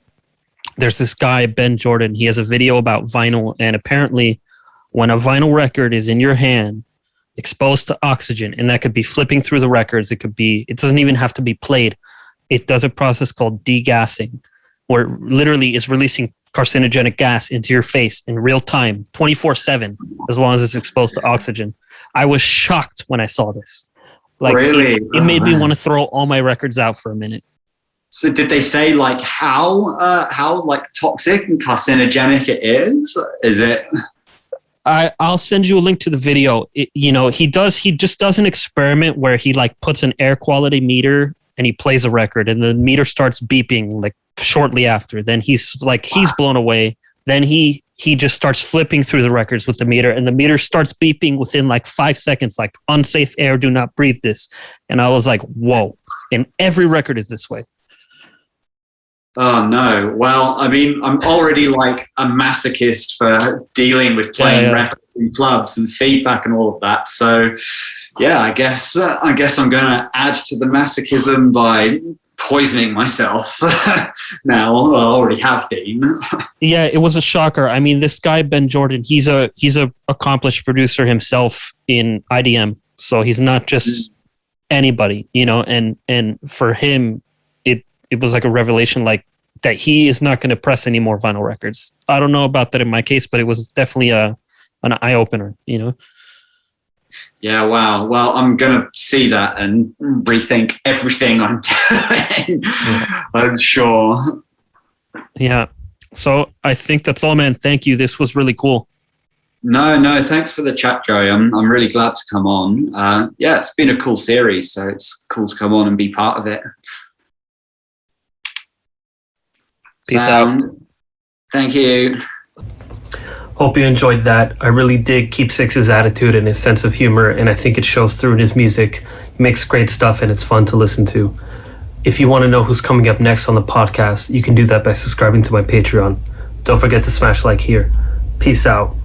There's this guy, Ben Jordan. He has a video about vinyl, and apparently when a vinyl record is in your hand, exposed to oxygen, and that could be flipping through the records, it doesn't even have to be played. It does a process called degassing, where it literally is releasing carcinogenic gas into your face in real time, 24/7, as long as it's exposed to oxygen. I was shocked when I saw this. Like, really? It made me want to throw all my records out for a minute. So did they say like how like toxic and carcinogenic it is? Is it? I'll send you a link to the video. He just does an experiment where he like puts an air quality meter and he plays a record, and the meter starts beeping like shortly after. Then he's blown away. Then he just starts flipping through the records with the meter, and the meter starts beeping within like 5 seconds, like unsafe air, do not breathe this. And I was like, whoa. And every record is this way. Oh no. Well, I mean, I'm already like a masochist for dealing with playing records in clubs and feedback and all of that. So yeah, I guess I'm going to add to the masochism by poisoning myself now. Well, I already have been. Yeah, it was a shocker. I mean, this guy Ben Jordan, he's a accomplished producer himself in IDM, so he's not just anybody, you know. And for him, it was like a revelation, like that he is not going to press any more vinyl records. I don't know about that in my case, but it was definitely an eye opener, you know. Yeah, wow. Well, I'm going to see that and rethink everything I'm doing. I'm sure. Yeah. So I think that's all, man. Thank you. This was really cool. No, thanks for the chat, Joey. I'm really glad to come on. Yeah, it's been a cool series, so it's cool to come on and be part of it. Peace out. Thank you. Hope you enjoyed that. I really dig Keepsakes' attitude and his sense of humor, and I think it shows through in his music. He makes great stuff and it's fun to listen to. If you want to know who's coming up next on the podcast, you can do that by subscribing to my Patreon. Don't forget to smash like here. Peace out.